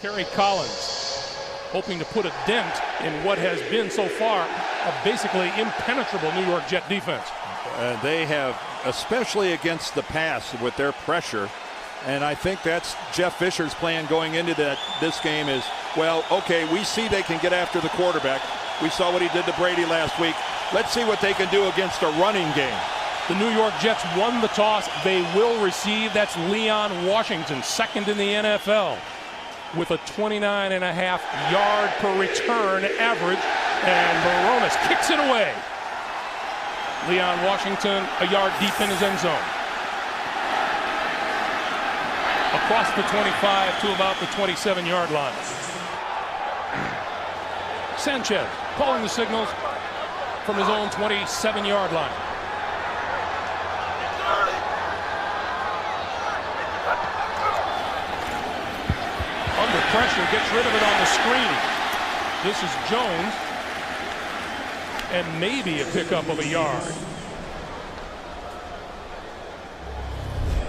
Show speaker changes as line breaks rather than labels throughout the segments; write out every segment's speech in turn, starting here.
Kerry Collins hoping to put a dent in what has been so far a basically impenetrable New York Jet defense.
They have, especially against the pass with their pressure, and I think that's Jeff Fisher's plan going into this game is, well, okay, we see they can get after the quarterback. We saw what he did to Brady last week. Let's see what they can do against a running game.
The New York Jets won the toss. They will receive. That's Leon Washington, second in the NFL, with a 29.5-yard per return average, and Barones kicks it away. Leon Washington a yard deep in his end zone. Across the 25 to about the 27-yard line. Sanchez calling the signals from his own 27-yard line. Under pressure, gets rid of it on the screen. This is Jones, and maybe a pickup of a yard.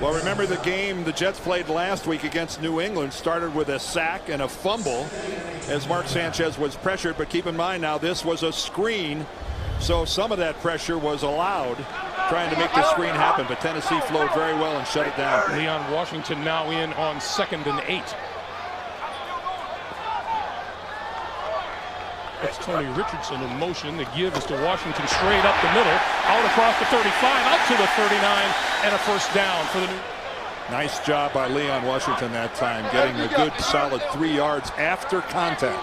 Well, remember the game the Jets played last week against New England started with a sack and a fumble as Mark Sanchez was pressured, but keep in mind now this was a screen, so some of that pressure was allowed trying to make the screen happen, but Tennessee flowed very well and shut it down.
Leon Washington now in on 2nd and 8. It's Tony Richardson in motion. The give is to Washington straight up the middle, out across the 35, out to the 39, and a first down for the New.
Nice job by Leon Washington that time, getting a good solid 3 yards after contact.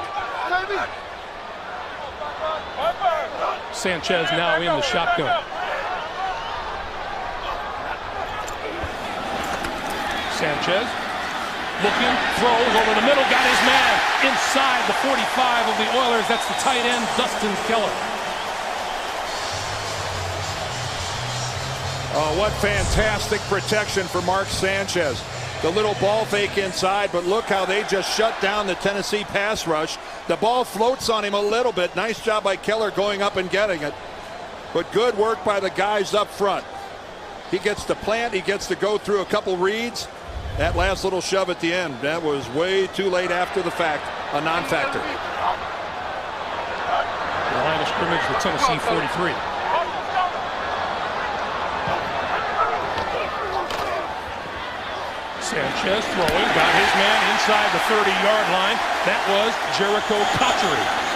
Sanchez now in the shotgun. Sanchez looking, throws over the middle, got his man inside the 45 of the Oilers. That's the tight end, Dustin Keller.
Oh, what fantastic protection for Mark Sanchez. The little ball fake inside, but look how they just shut down the Tennessee pass rush. The ball floats on him a little bit. Nice job by Keller going up and getting it. But good work by the guys up front. He gets to plant, he gets to go through a couple reads. That last little shove at the end, that was way too late after the fact, a non-factor.
The line of scrimmage, the Tennessee 43. Sanchez throwing, got his man inside the 30-yard line. That was Jericho Cotchery.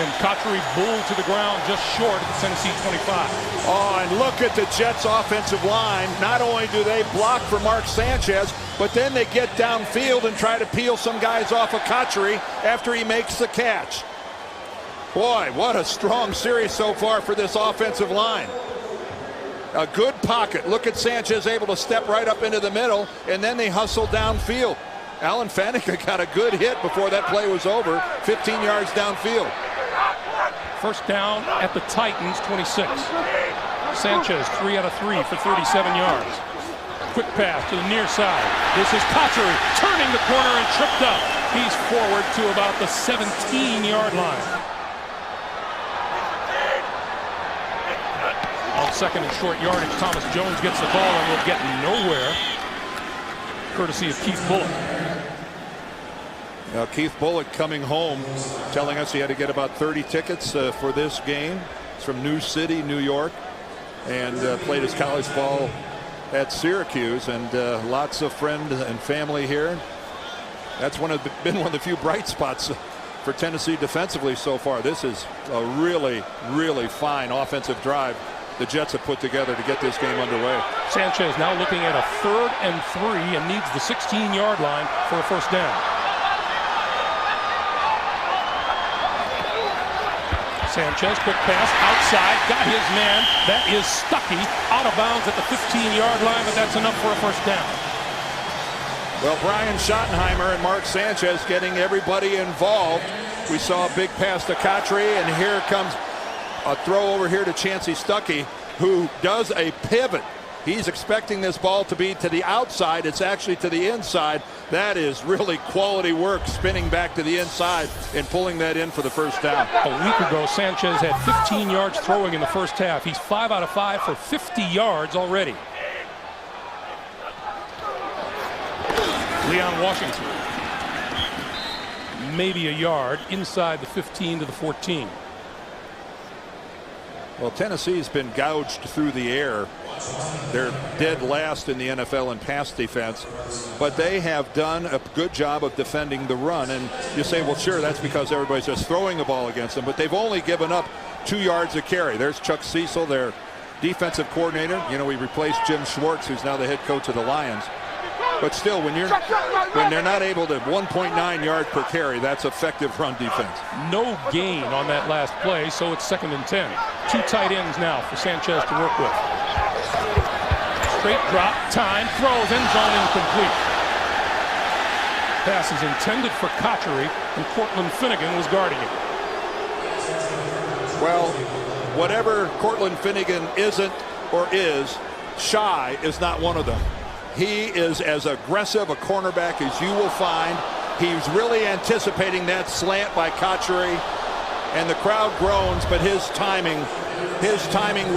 And Cotchery bulled to the ground just short of the Tennessee 25.
Oh, and look at the Jets' offensive line. Not only do they block for Mark Sanchez, but then they get downfield and try to peel some guys off of Cotchery after he makes the catch. Boy, what a strong series so far for this offensive line. A good pocket. Look at Sanchez able to step right up into the middle, and then they hustle downfield. Alan Faneca got a good hit before that play was over, 15 yards downfield.
First down at the Titans, 26. Sanchez, 3 out of 3 for 37 yards. Quick pass to the near side. This is Cotchery turning the corner and tripped up. He's forward to about the 17-yard line. On 2nd and short yardage, Thomas Jones gets the ball and will get nowhere, courtesy of Keith Bulluck.
Now Keith Bulluck coming home, telling us he had to get about 30 tickets for this game. He's from New City, New York, and played his college ball at Syracuse, and lots of friends and family here. That's been one of the few bright spots for Tennessee defensively so far. This is a really, really fine offensive drive the Jets have put together to get this game underway.
Sanchez now looking at a 3rd and 3 and needs the 16-yard line for a first down. Sanchez, quick pass outside, got his man. That is Stuckey out of bounds at the 15-yard line, but that's enough for a first down.
Well, Brian Schottenheimer and Mark Sanchez getting everybody involved. We saw a big pass to Cotchery, and here comes a throw over here to Chancey Stuckey, who does a pivot. He's expecting this ball to be to the outside. It's actually to the inside. That is really quality work, spinning back to the inside and pulling that in for the first down.
A week ago, Sanchez had 15 yards throwing in the first half. He's 5 out of 5 for 50 yards already. Leon Washington maybe a yard inside the 15 to the 14.
Well, Tennessee's been gouged through the air. They're dead last in the NFL in pass defense, but they have done a good job of defending the run. And you say, well, sure, that's because everybody's just throwing the ball against them, but they've only given up 2 yards a carry. There's Chuck Cecil, their defensive coordinator. You know, he replaced Jim Schwartz, who's now the head coach of the Lions. But still, when they're not able to 1.9 yards per carry, that's effective run defense.
No gain on that last play, so it's 2nd and 10. 2 tight ends now for Sanchez to work with. Straight drop, time, throws, end zone incomplete. Pass is intended for Cotchery, and Cortland Finnegan was guarding it.
Well, whatever Cortland Finnegan isn't or is, Shy is not one of them. He is as aggressive a cornerback as you will find. He's really anticipating that slant by Cotchery, and the crowd groans, but his timing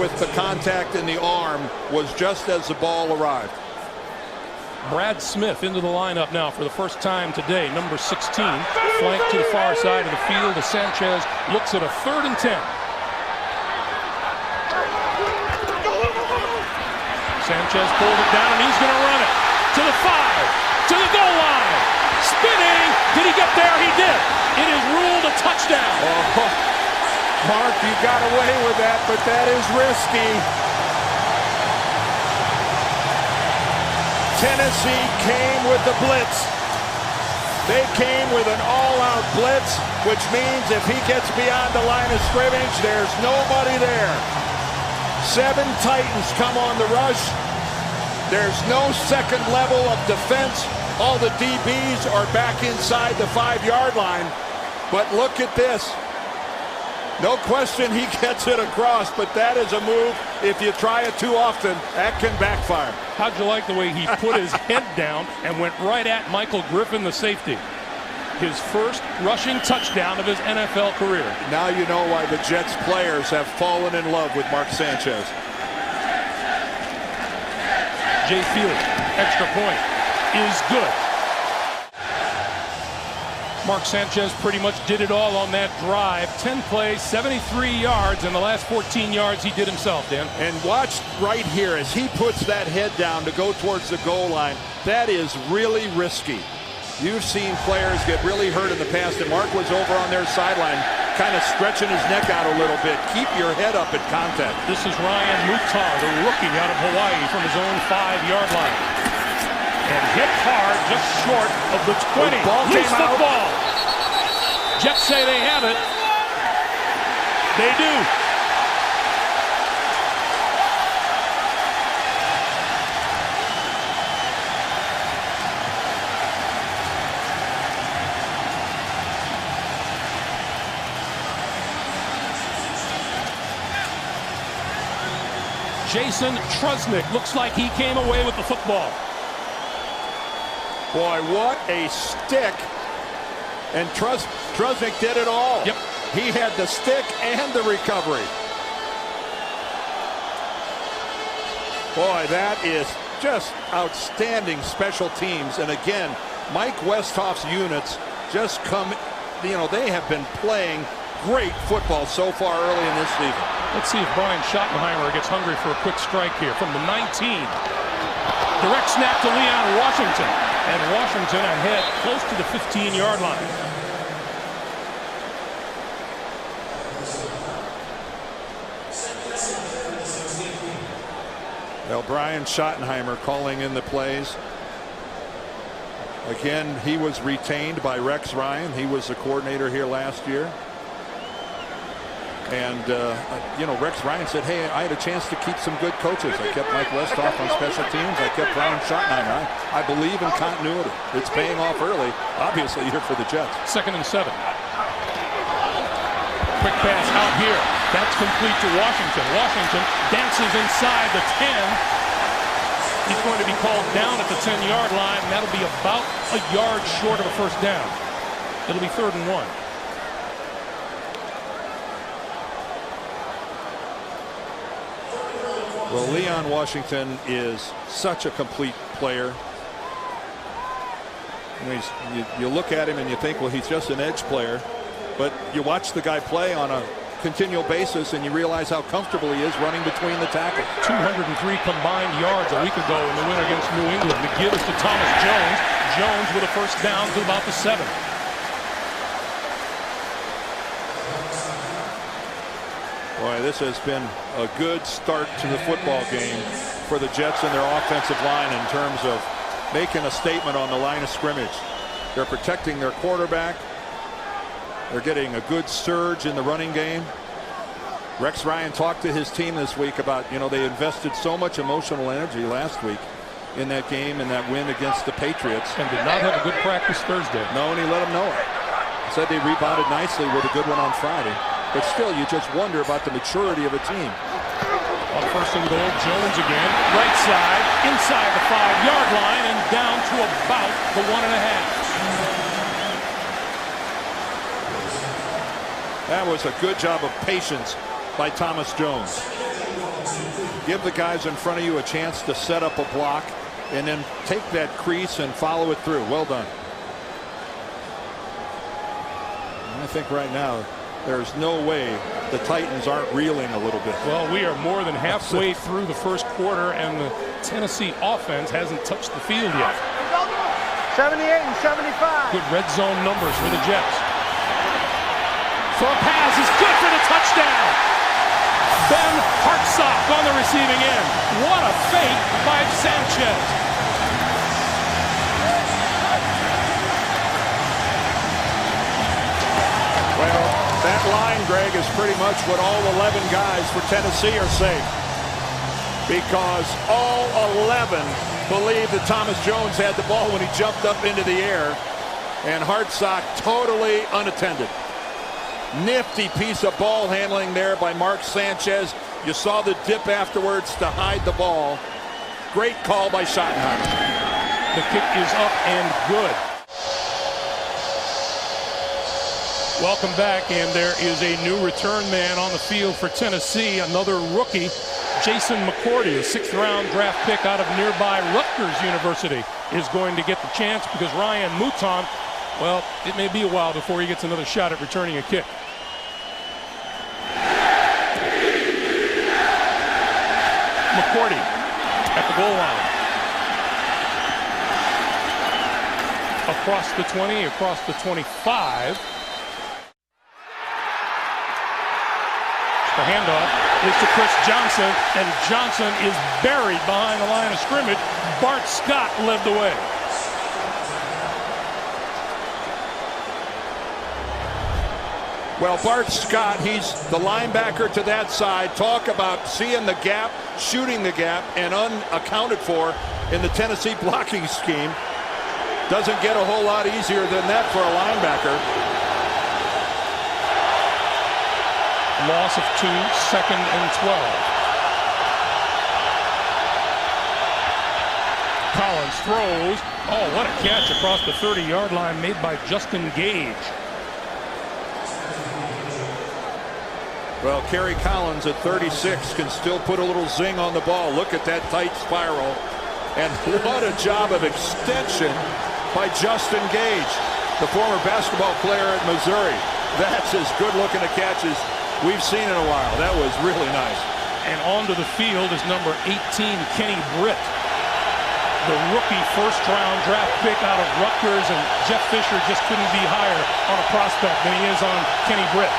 with the contact in the arm was just as the ball arrived.
Brad Smith into the lineup now for the first time today, number 16, flanked to the far side of the field as Sanchez looks at a 3rd and 10. Sanchez pulled it down, and he's going to run it to the 5, to the goal line. Spinning. Did he get there? He did. It is ruled a touchdown.
Oh, Mark, you got away with that, but that is risky. Tennessee came with the blitz. They came with an all-out blitz, which means if he gets beyond the line of scrimmage, there's nobody there. 7 Titans come on the rush. There's no second level of defense. All the DBs are back inside the 5-yard line. But look at this. No question he gets it across, but that is a move. If you try it too often, that can backfire.
How'd you like the way he put his head down and went right at Michael Griffin, the safety? His first rushing touchdown of his NFL career.
Now you know why the Jets players have fallen in love with Mark Sanchez.
Jay Field, extra point, is good. Mark Sanchez pretty much did it all on that drive. 10 plays, 73 yards, and the last 14 yards he did himself, Dan.
And watch right here as he puts that head down to go towards the goal line. That is really risky. You've seen players get really hurt in the past, and Mark was over on their sideline kind of stretching his neck out a little bit. Keep your head up at contact.
This is Ryan Mukhtar, the rookie out of Hawaii, from his own 5-yard line. And hit hard just short of the 20. Loose football. Jets say they have it. They do. Jason Trusnick looks like he came away with the football.
Boy, what a stick. And Trusnick did it all.
Yep.
He had the stick and the recovery. Boy, that is just outstanding special teams. And again, Mike Westhoff's units just come, you know, they have been playing great football so far early in this season.
Let's see if Brian Schottenheimer gets hungry for a quick strike here from the 19. Direct snap to Leon Washington. And Washington ahead close to the 15-yard line.
Well, Brian Schottenheimer calling in the plays. Again, he was retained by Rex Ryan. He was the coordinator here last year. And, you know, Rex Ryan said, hey, I had a chance to keep some good coaches. I kept Mike Westhoff on special teams. I kept Brian Schottenheimer. I believe in continuity. It's paying off early, obviously, here for the Jets.
2nd and 7. Quick pass out here. That's complete to Washington. Washington dances inside the 10. He's going to be called down at the 10-yard line. That'll be about a yard short of a first down. It'll be 3rd and 1.
Well, Leon Washington is such a complete player. You look at him and you think, well, he's just an edge player. But you watch the guy play on a continual basis and you realize how comfortable he is running between the tackles.
203 combined yards a week ago in the win against New England. The give is to Thomas Jones. Jones with a first down to about the 7.
Boy, this has been a good start to the football game for the Jets and their offensive line in terms of making a statement on the line of scrimmage. They're protecting their quarterback. They're getting a good surge in the running game. Rex Ryan talked to his team this week about, they invested so much emotional energy last week in that game and that win against the Patriots.
And did not have a good practice Thursday.
No, and he let them know it. Said they rebounded nicely with a good one on Friday. But still, you just wonder about the maturity of a team.
On first and goal, Jones again. Right side, inside the 5-yard line, and down to about the 1.5.
That was a good job of patience by Thomas Jones. Give the guys in front of you a chance to set up a block and then take that crease and follow it through. Well done. I think right now there's no way the Titans aren't reeling a little bit.
Well, we are more than halfway through the first quarter and the Tennessee offense hasn't touched the field yet.
78 and 75.
Good red zone numbers for the Jets. So a pass is good for the touchdown. Ben Hartsock on the receiving end. What a fake by Sanchez.
Well, that line, Greg, is pretty much what all 11 guys for Tennessee are saying. Because all 11 believe that Thomas Jones had the ball when he jumped up into the air. And Hartsock totally unattended. Nifty piece of ball handling there by Mark Sanchez. You saw the dip afterwards to hide the ball. Great call by Schottenheimer.
The kick is up and good. Welcome back, and there is a new return man on the field for Tennessee, another rookie, Jason McCourty, a 6th-round draft pick out of nearby Rutgers University, is going to get the chance because Ryan Mouton, well, it may be a while before he gets another shot at returning a kick. McCourty at the goal line. Across the 20, across the 25. The handoff is to Chris Johnson, and Johnson is buried behind the line of scrimmage. Bart Scott led the way.
Well, Bart Scott, he's the linebacker to that side. Talk about seeing the gap, shooting the gap, and unaccounted for in the Tennessee blocking scheme. Doesn't get a whole lot easier than that for a linebacker.
Loss of 2, 2nd and 12. Collins throws. Oh, what a catch across the 30-yard line made by Justin Gage.
Well, Kerry Collins at 36 can still put a little zing on the ball. Look at that tight spiral. And what a job of extension by Justin Gage, the former basketball player at Missouri. That's as good looking a catch as we've seen in a while. That was really nice.
And onto the field is number 18, Kenny Britt, the rookie first-round draft pick out of Rutgers, and Jeff Fisher just couldn't be higher on a prospect than he is on Kenny Britt.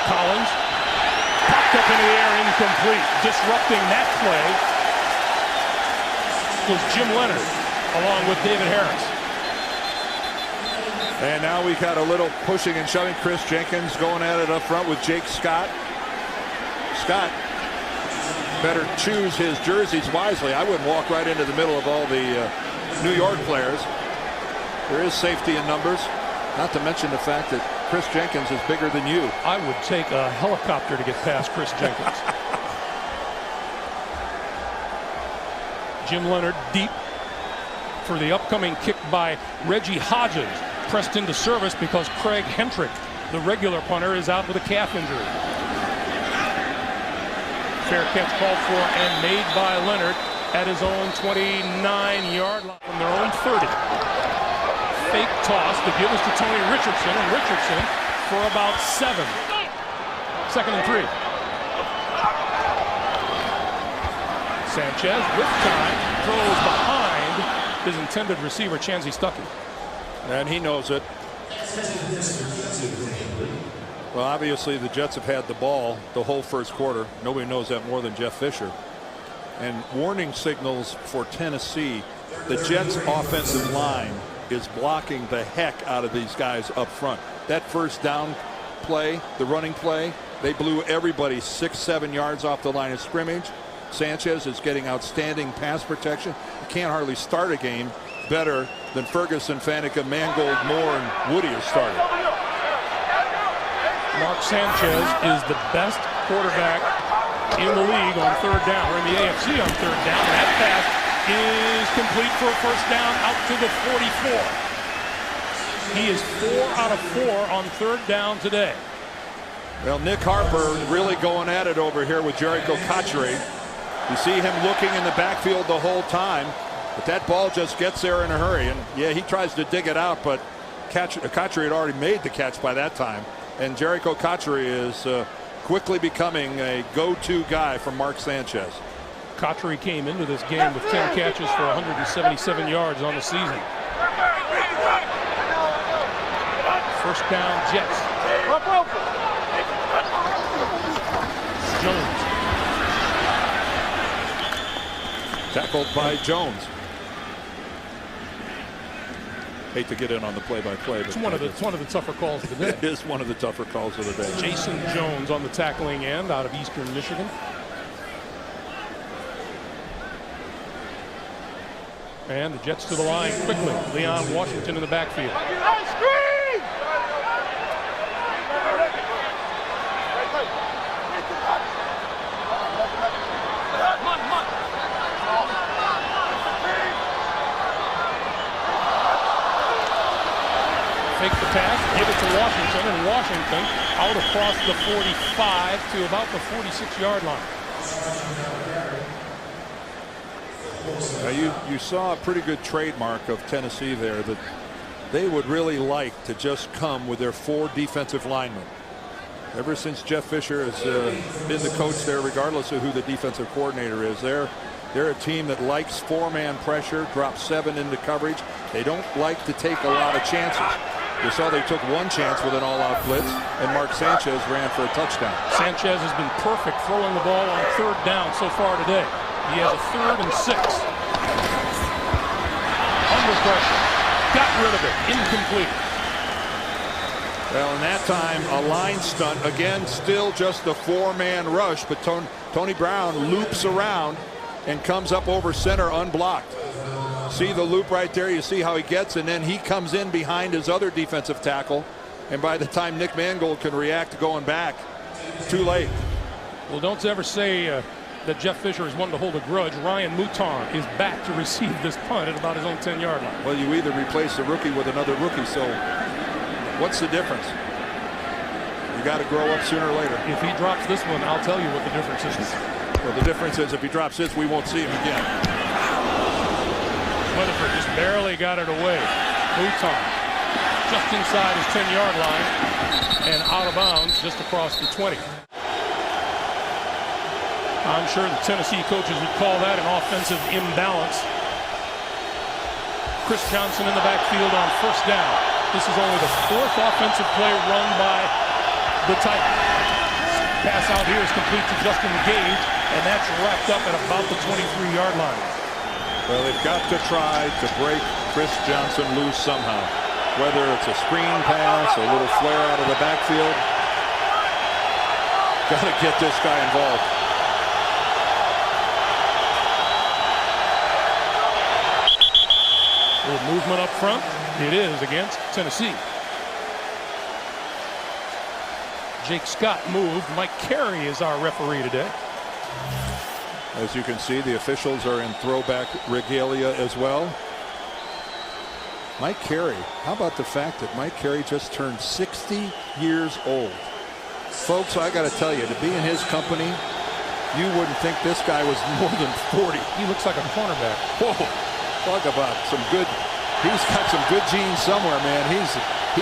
Collins popped up into the air, incomplete. Disrupting that play was Jim Leonard along with David Harris.
And now we got a little pushing and shoving. Chris Jenkins going at it up front with Jake Scott. Scott better choose his jerseys wisely. I wouldn't walk right into the middle of all the New York players. There is safety in numbers, not to mention the fact that Chris Jenkins is bigger than you.
I would take a helicopter to get past Chris Jenkins. Jim Leonard deep for the upcoming kick by Reggie Hodges. Pressed into service because Craig Hentrick, the regular punter, is out with a calf injury. Fair catch called for and made by Leonard. at his own 29-yard line from their own 30. Fake toss to give us to Tony Richardson, and Richardson for about 7. 2nd and 3. Sanchez with time throws behind his intended receiver, Chansi Stuckey.
And he knows it. Well, obviously the Jets have had the ball the whole first quarter. Nobody knows that more than Jeff Fisher. And warning signals for Tennessee. The Jets offensive line is blocking the heck out of these guys up front. That first down play, the running play, they blew everybody 6-7 yards off the line of scrimmage. Sanchez is getting outstanding pass protection. You can't hardly start a game better than Ferguson, Faneca, Mangold, Moore, and Woody has started.
Mark Sanchez is the best quarterback in the league on 3rd down, or in the AFC on 3rd down. That pass is complete for a first down out to the 44. He is 4 out of 4 on 3rd down today.
Well, Nick Harper really going at it over here with Jericho Cotchery. You see him looking in the backfield the whole time, but that ball just gets there in a hurry. And yeah, he tries to dig it out, but Cotchery had already made the catch by that time. And Jericho Cotchery is quickly becoming a go-to guy for Mark Sanchez.
Cotchery came into this game with 10 catches for 177 yards on the season. First down, Jets. Jones.
Tackled by Jones. Hate to get in on the play-by-play.
It's one of the tougher calls of the day.
It is one of the tougher calls of the day.
Jason Jones on the tackling end out of Eastern Michigan. And the Jets to the line quickly. Leon Washington in the backfield. Take the pass, give it to Washington, and Washington out across the 45 to about the 46-yard line.
You saw a pretty good trademark of Tennessee there, that they would really like to just come with their 4 defensive linemen. Ever since Jeff Fisher has been the coach there, regardless of who the defensive coordinator is, they're a team that likes 4-man pressure, drops 7 into coverage. They don't like to take a lot of chances. You saw they took 1 chance with an all-out blitz, and Mark Sanchez ran for a touchdown.
Sanchez has been perfect throwing the ball on 3rd down so far today. He has a 3rd and 6. Under pressure. Got rid of it. Incomplete.
Well, in that time, a line stunt. Again, still just a 4-man rush, but Tony Brown loops around and comes up over center unblocked. See the loop right there? You see how he gets, and then he comes in behind his other defensive tackle, and by the time Nick Mangold can react to going back, too late.
Well, don't ever say that Jeff Fisher is one to hold a grudge. Ryan Mouton is back to receive this punt at about his own 10-yard line.
Well, you either replace the rookie with another rookie, so what's the difference? You got to grow up sooner or later.
If he drops this one, I'll tell you what the difference is.
Well, the difference is if he drops this, we won't see him again.
Weatherford just barely got it away. Mouton just inside his 10-yard line and out of bounds just across the 20. I'm sure the Tennessee coaches would call that an offensive imbalance. Chris Johnson in the backfield on first down. This is only the 4th offensive play run by the Titans. Pass out here is complete to Justin Gage, and that's wrapped up at about the 23-yard line.
Well, they've got to try to break Chris Johnson loose somehow. Whether it's a screen pass, a little flare out of the backfield. Got to get this guy involved.
A little movement up front. It is against Tennessee. Jake Scott moved. Mike Carey is our referee today.
As you can see, the officials are in throwback regalia as well. Mike Carey, how about the fact that Mike Carey just turned 60 years old? Folks, I got to tell you, to be in his company, You wouldn't think this guy was more than 40.
He looks like a cornerback.
Whoa, talk about some good. He's got some good genes somewhere, man. He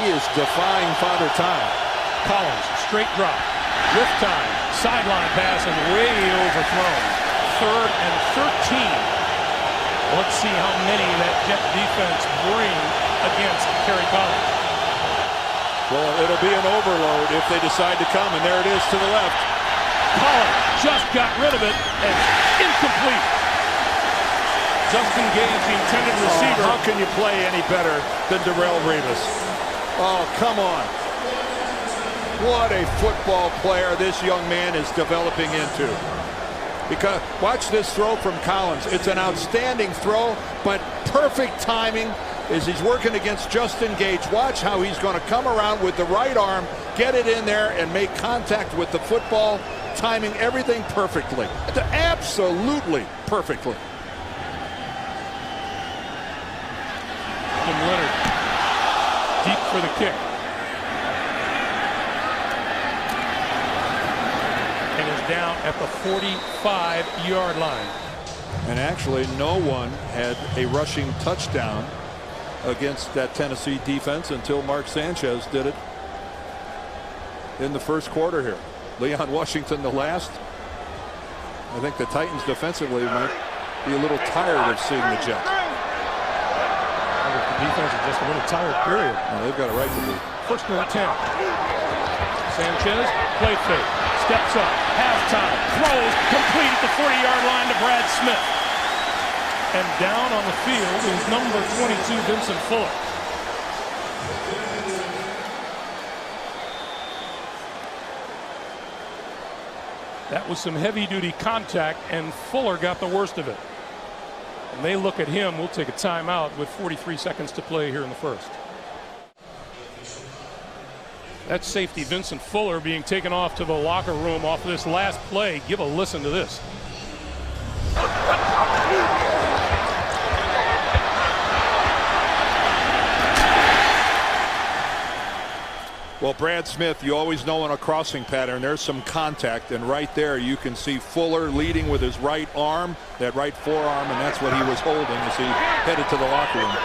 is defying Father Time.
Collins, straight drop, lift time, sideline pass, and way overthrown. 3rd and 13. Let's see how many that Jet defense bring against Kerry Collins.
Well, it'll be an overload if they decide to come, and there it is to the left.
Collins just got rid of it, and incomplete. Justin Gage, the intended receiver.
How can you play any better than Darrelle Revis? Oh, come on. What a football player this young man is developing into. Because watch this throw from Collins. It's an outstanding throw, but perfect timing as he's working against Justin Gage. Watch how he's going to come around with the right arm, get it in there, and make contact with the football, timing everything perfectly. Absolutely perfectly.
From Leonard, deep for the kick. And is down at the 45-yard line.
And actually, no one had a rushing touchdown against that Tennessee defense until Mark Sanchez did it in the first quarter here. Leon Washington the last. I think the Titans defensively might be a little tired of seeing the Jets.
The defense is just a little tired, period.
Well, they've got a right to be.
1st and 10. Sanchez, play fake, steps up, halftime, throws, complete at the 40-yard line to Brad Smith. And down on the field is number 22, Vincent Fuller. That was some heavy-duty contact, and Fuller got the worst of it. And they look at him. We'll take a timeout with 43 seconds to play here in the first. That's safety Vincent Fuller being taken off to the locker room off of this last play. Give a listen to this.
Well, Brad Smith, you always know in a crossing pattern there's some contact, and right there you can see Fuller leading with his right arm, that right forearm, and that's what he was holding as he headed to the locker room.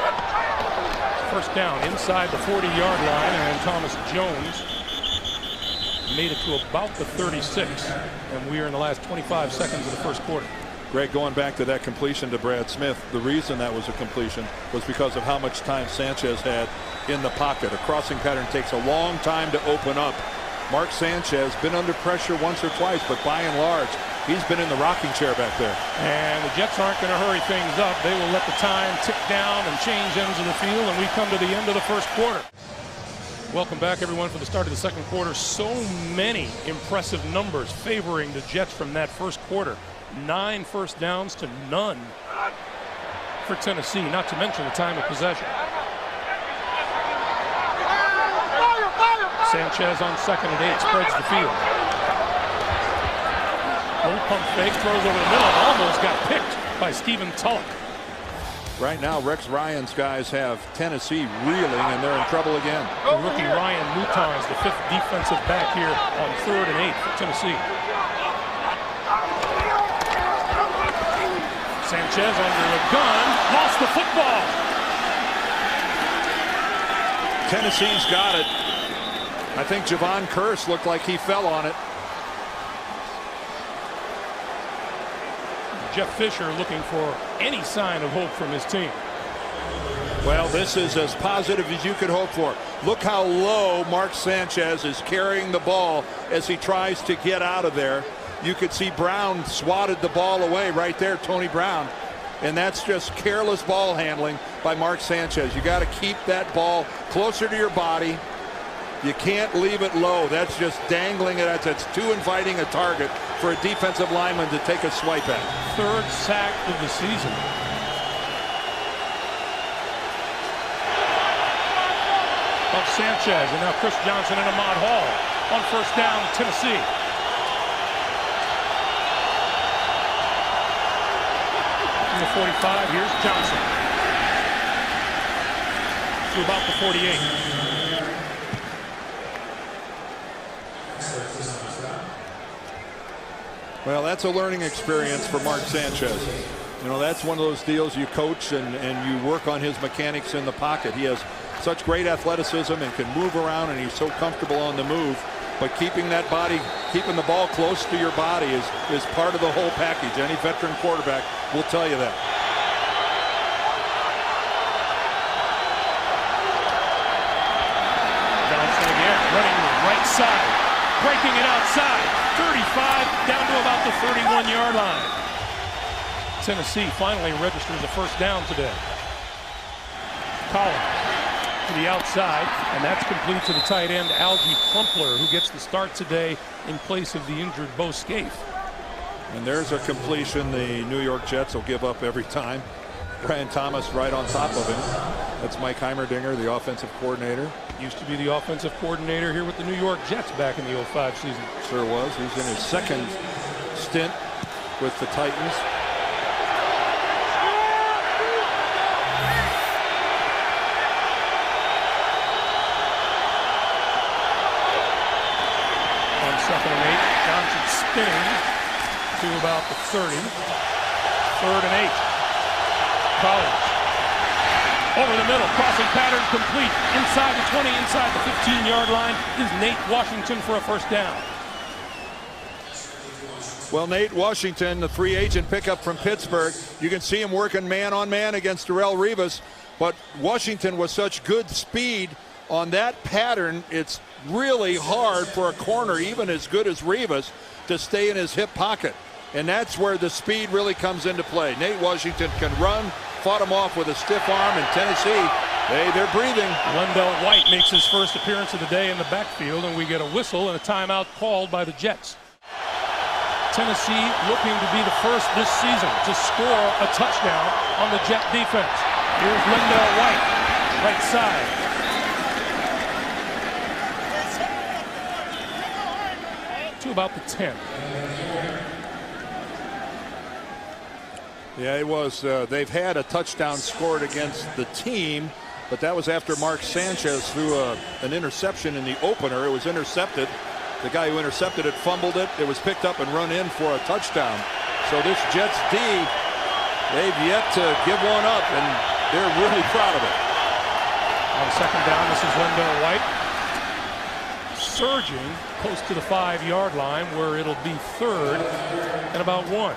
1st down inside the 40-yard line, and Thomas Jones made it to about the 36, and we are in the last 25 seconds of the first quarter.
Greg, going back to that completion to Brad Smith, the reason that was a completion was because of how much time Sanchez had in the pocket. A crossing pattern takes a long time to open up. Mark Sanchez been under pressure once or twice, but by and large, he's been in the rocking chair back there.
And the Jets aren't going to hurry things up. They will let the time tick down and change ends of the field, and we come to the end of the first quarter. Welcome back, everyone, for the start of the second quarter. So many impressive numbers favoring the Jets from that first quarter. 9 first downs to none for Tennessee, not to mention the time of possession. Sanchez on 2nd and 8 spreads the field. Low pump fake, throws over the middle, and almost got picked by Stephen Tulloch.
Right now, Rex Ryan's guys have Tennessee reeling, and they're in trouble again.
The rookie Ryan Mouton is the 5th defensive back here on 3rd and 8 for Tennessee. Sanchez under the gun, lost the football.
Tennessee's got it. I think Javon Curse looked like he fell on it.
Jeff Fisher looking for any sign of hope from his team.
Well, this is as positive as you could hope for. Look how low Mark Sanchez is carrying the ball as he tries to get out of there. You could see Brown swatted the ball away right there, Tony Brown. And that's just careless ball handling by Mark Sanchez. You got to keep that ball closer to your body. You can't leave it low. That's just dangling it. That's too inviting a target for a defensive lineman to take a swipe at.
3rd sack of the season. Of Sanchez, and now Chris Johnson and Ahmad Hall on 1st down, Tennessee. From the 45, here's Johnson. To about the 48.
Well, that's a learning experience for Mark Sanchez. You know, that's one of those deals you coach and you work on his mechanics in the pocket. He has such great athleticism and can move around, and he's so comfortable on the move. But keeping that body, keeping the ball close to your body is part of the whole package. Any veteran quarterback will tell you that.
Johnson again, running the right side, breaking it outside. 35 down to about the 31-yard line. Tennessee finally registers a first down today. Collins to the outside, and that's complete to the tight end, Algie Crumpler, who gets the start today in place of the injured Bo Scaife.
And there's a completion the New York Jets will give up every time. Brian Thomas right on top of him. That's Mike Heimerdinger, the offensive coordinator.
Used to be the offensive coordinator here with the New York Jets back in the 05 season.
Sure was. He's in his second stint with the Titans.
On 2nd and 8, Johnson spinning to about the 30. 3rd and 8. Collins over the middle, crossing pattern complete. Inside the 20, inside the 15-yard line is Nate Washington for a first down.
Well, Nate Washington, the free agent pickup from Pittsburgh, you can see him working man-on-man against Darrelle Revis, but Washington was such good speed on that pattern, it's really hard for a corner, even as good as Revis, to stay in his hip pocket. And that's where the speed really comes into play. Nate Washington can run, fought him off with a stiff arm, in Tennessee, they're breathing.
LenDale White makes his first appearance of the day in the backfield, and we get a whistle and a timeout called by the Jets. Tennessee looking to be the first this season to score a touchdown on the Jet defense. Here's LenDale White, right side. To about the 10.
Yeah, it was. They've had a touchdown scored against the team, but that was after Mark Sanchez threw an interception in the opener. It was intercepted. The guy who intercepted it fumbled it. It was picked up and run in for a touchdown. So this Jets D, they've yet to give one up, and they're really proud of it.
On 2nd down, this is LenDale White. Surging close to the 5-yard line, where it'll be 3rd and about 1.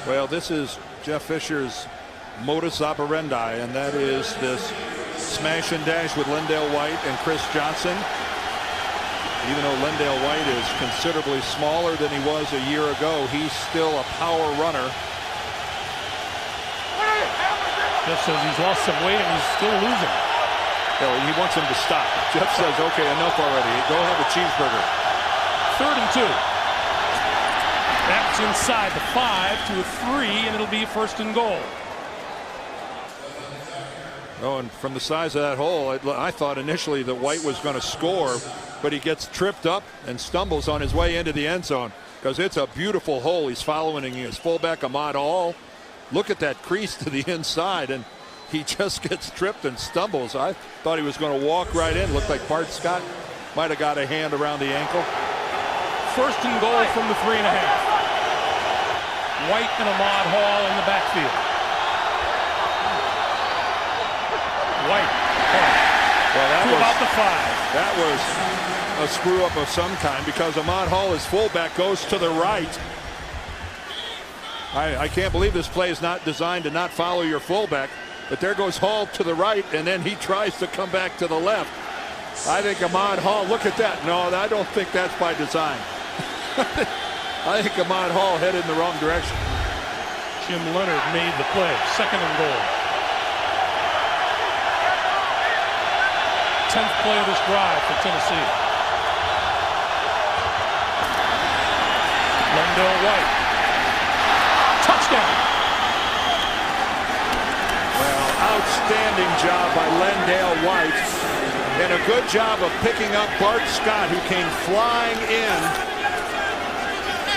Well, this is Jeff Fisher's modus operandi, and that is this smash and dash with LenDale White and Chris Johnson. Even though LenDale White is considerably smaller than he was a year ago, he's still a power runner.
Jeff says he's lost some weight and he's still losing.
No, he wants him to stop. Jeff says, okay, enough already. Go have a cheeseburger.
3rd and 2. That's inside the 5 to a 3, and it'll be 1st and goal.
Oh, and from the size of that hole, I thought initially that White was going to score, but he gets tripped up and stumbles on his way into the end zone because it's a beautiful hole. He's following his fullback, Ahmad Hall. Look at that crease to the inside, and he just gets tripped and stumbles. I thought he was going to walk right in. Looked like Bart Scott might have got a hand around the ankle.
1st and goal from the 3.5. White and Ahmad Hall in the backfield. White.
Well, that
to
was
about the 5.
That was a screw up of some kind because Ahmad Hall, his fullback, goes to the right. I can't believe this play is not designed to not follow your fullback, but there goes Hall to the right, and then he tries to come back to the left. I think Ahmad Hall, look at that. No, I don't think that's by design. I think Ahmad Hall headed in the wrong direction.
Jim Leonard made the play. 2nd and goal. 10th play of this drive for Tennessee. LenDale White. Touchdown.
Well, outstanding job by LenDale White, and a good job of picking up Bart Scott, who came flying in.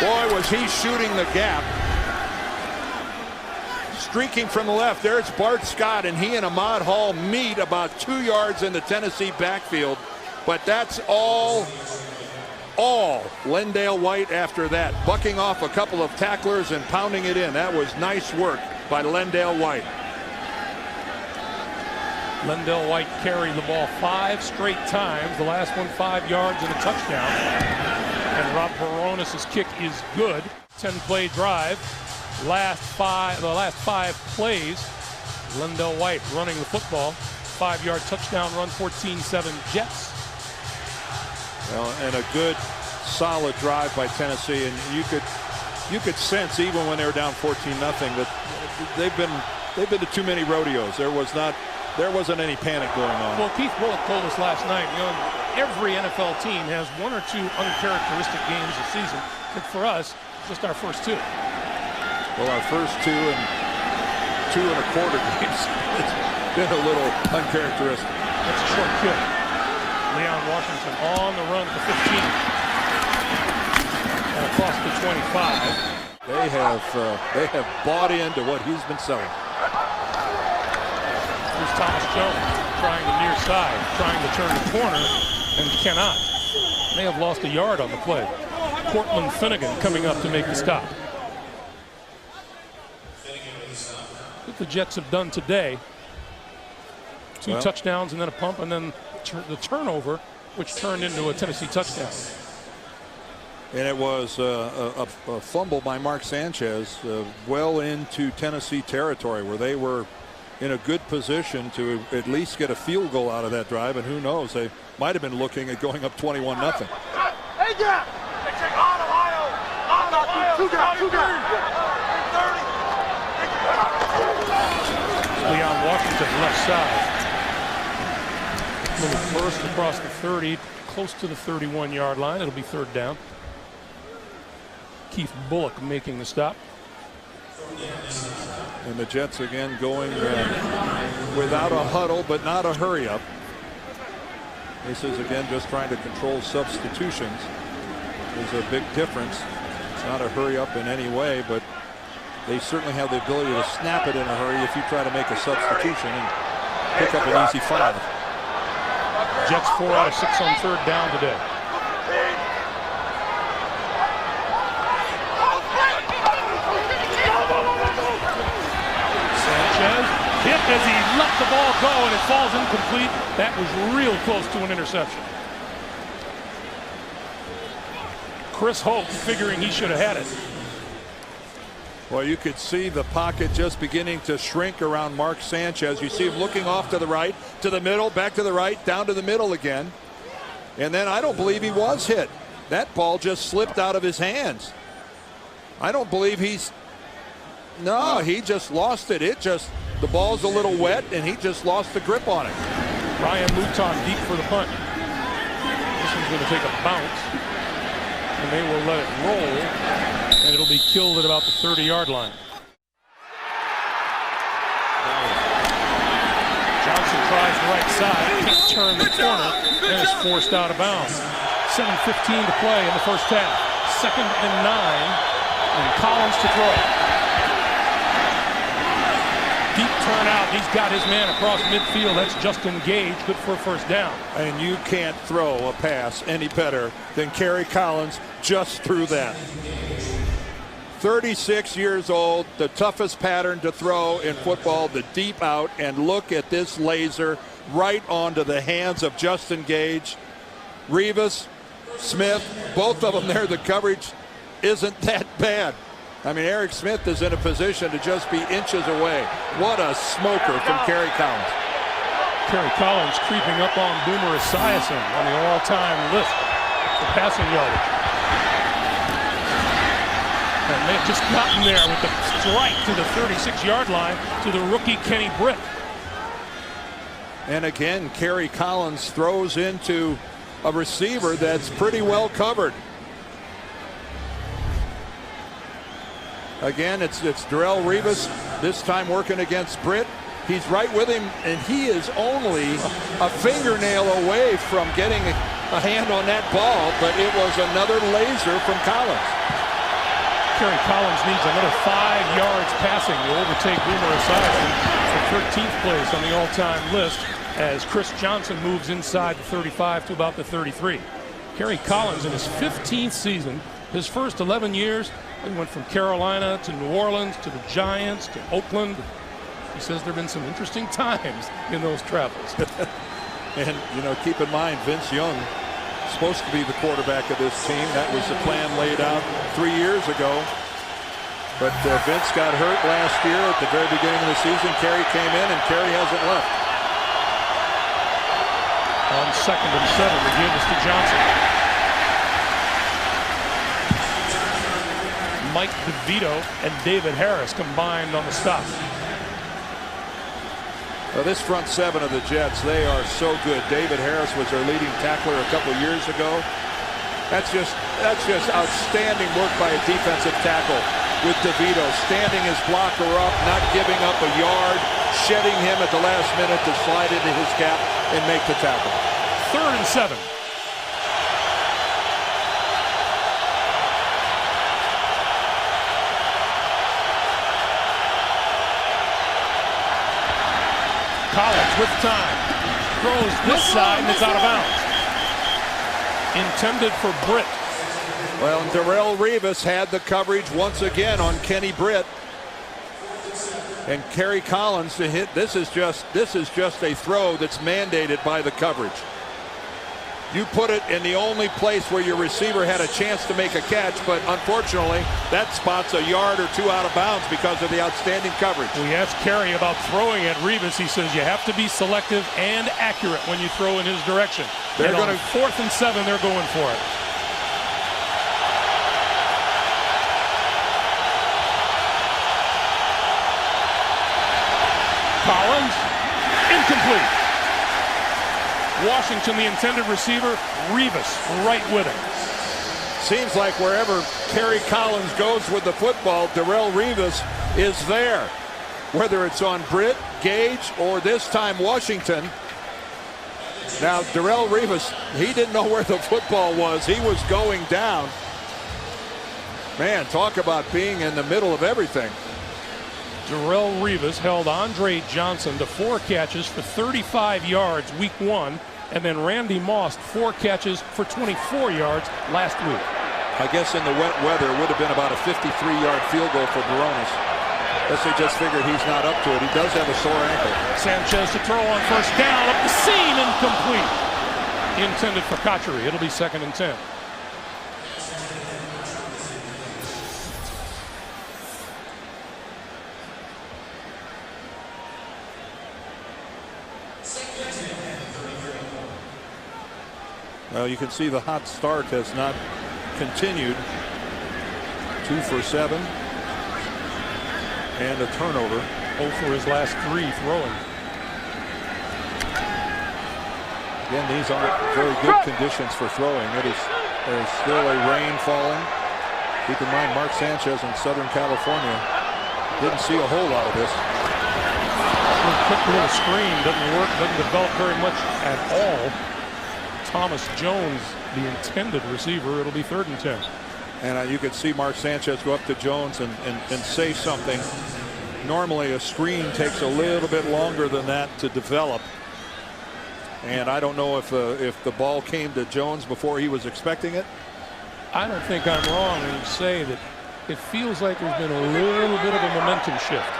Boy, was he shooting the gap. Streaking from the left, there's Bart Scott, and he and Ahmad Hall meet about 2 yards in the Tennessee backfield. But that's all all Lendale White after that, bucking off a couple of tacklers and pounding it in. That was nice work by Lendale White.
Lendale White carried the ball 5 straight times. The last one 5 yards and a touchdown. And Rob Baronis' kick is good. 10-play drive. The last 5 plays. Lendale White running the football. 5-yard touchdown run, 14-7 Jets.
Well, and a good, solid drive by Tennessee, and you could sense even when they were down 14-0 that they've been to too many rodeos. There wasn't any panic going on.
Well, Keith Bullock told us last night, every NFL team has 1 or 2 uncharacteristic games a season. But for us, just our first 2.
Well, our first 2 and 2 1/4 games, it's been a little uncharacteristic.
That's a short kick. Leon Washington on the run at the 15. And across the 25.
They have bought into what he's been selling.
Here's Thomas Jones trying the near side, trying to turn the corner, and cannot. May have lost a yard on the play. Cortland Finnegan coming up to make the stop. What the Jets have done today, 2 touchdowns and then a pump, and then the turnover, which turned into a Tennessee touchdown.
And it was a fumble by Mark Sanchez well into Tennessee territory, where they were in a good position to at least get a field goal out of that drive. And who knows, they might have been looking at going up 21-0.
Hey, Jack!
Leon Washington left side. Little burst across the 30, close to the 31-yard line. It'll be 3rd down. Keith Bullock making the stop.
And the Jets again going without a huddle, but not a hurry up. This is again just trying to control substitutions. There's a big difference. It's not a hurry up in any way, but they certainly have the ability to snap it in a hurry if you try to make a substitution and pick up an easy 5.
Jets 4 out of 6 on 3rd down today. Sanchez hit as he let the ball go, and it falls incomplete. That was real close to an interception. Chris Hope figuring he should have had it.
Well, you could see the pocket just beginning to shrink around Mark Sanchez. You see him looking off to the right, to the middle, back to the right, down to the middle again. And then I don't believe he was hit. That ball just slipped out of his hands. I don't believe no, he just lost it. The ball's a little wet, and he just lost the grip on it.
Ryan Mouton deep for the punt. This one's going to take a bounce, and they will let it roll. And it'll be killed at about the 30-yard line. Johnson tries the right side, can't turn the corner, and is forced out of bounds. 7:15 to play in the first half. 2nd and 9, and Collins to throw. Deep turnout, he's got his man across midfield. That's Justin Gage, good for a 1st down.
And you can't throw a pass any better than Kerry Collins just threw that. 36 years old, the toughest pattern to throw in football, the deep out, and look at this laser right onto the hands of Justin Gage. Rivas, Smith, both of them there, the coverage isn't that bad. I mean, Eric Smith is in a position to just be inches away. What a smoker from Kerry Collins.
Kerry Collins creeping up on Boomer Esiason on the all-time list for passing yardage. And they've just gotten there with the strike to the 36-yard line to the rookie Kenny Britt.
And again, Kerry Collins throws into a receiver that's pretty well covered. Again, it's Darrelle Rivas, this time working against Britt. He's right with him, and he is only a fingernail away from getting a hand on that ball, but it was another laser from Collins.
Kerry Collins needs another 5 yards passing to overtake Boomer Esiason for 13th place on the all-time list as Chris Johnson moves inside the 35 to about the 33. Kerry Collins in his 15th season, his first 11 years, he went from Carolina to New Orleans to the Giants to Oakland. He says there have been some interesting times in those travels.
And, you know, keep in mind, Vince Young supposed to be the quarterback of this team. That was the plan laid out 3 years ago. But Vince got hurt last year at the very beginning of the season. Kerry came in, and Kerry hasn't left.
On 2nd and 7, they give this to Johnson. Mike DeVito and David Harris combined on the stop.
Well, this front seven of the Jets, they are so good. David Harris was their leading tackler a couple years ago. That's just outstanding work by a defensive tackle with DeVito, standing his blocker up, not giving up a yard, shedding him at the last minute to slide into his gap and make the tackle.
3rd and 7. Collins with time. Throws this side and it's out of bounds. Intended for Britt.
Well, Darrelle Revis had the coverage once again on Kenny Britt. And Kerry Collins to hit. This is just a throw that's mandated by the coverage. You put it in the only place where your receiver had a chance to make a catch, but unfortunately that spot's a yard or two out of bounds because of the outstanding coverage.
We asked Kerry about throwing at Revis. He says you have to be selective and accurate when you throw in his direction. They're going to 4th and 7. They're going for it. Collins, incomplete. Washington, the intended receiver, Revis right with him.
Seems like wherever Kerry Collins goes with the football, Darrelle Revis is there. Whether it's on Britt, Gage, or this time Washington. Now, Darrelle Revis, he didn't know where the football was. He was going down. Man, talk about being in the middle of everything.
Darrelle Revis held Andre Johnson to 4 catches for 35 yards week 1, and then Randy Moss 4 catches for 24 yards last week.
I guess in the wet weather it would have been about a 53-yard field goal for Barones. Guess they just figured he's not up to it. He does have a sore ankle.
Sanchez to throw on 1st down, up the seam, incomplete. Intended for Cotchery. It'll be 2nd and 10.
Well, you can see the hot start has not continued. 2 for 7. And a turnover.
0 for his last 3 throwing.
Again, these aren't very good conditions for throwing. There's still a rain falling. Keep in mind, Mark Sanchez in Southern California didn't see a whole lot of this.
Quick little screen doesn't work, doesn't develop very much at all. Thomas Jones, the intended receiver. It'll be 3rd and 10.
And you could see Mark Sanchez go up to Jones and say something. Normally a screen takes a little bit longer than that to develop. And I don't know if the ball came to Jones before he was expecting it.
I don't think I'm wrong when you say that it feels like there's been a little bit of a momentum shift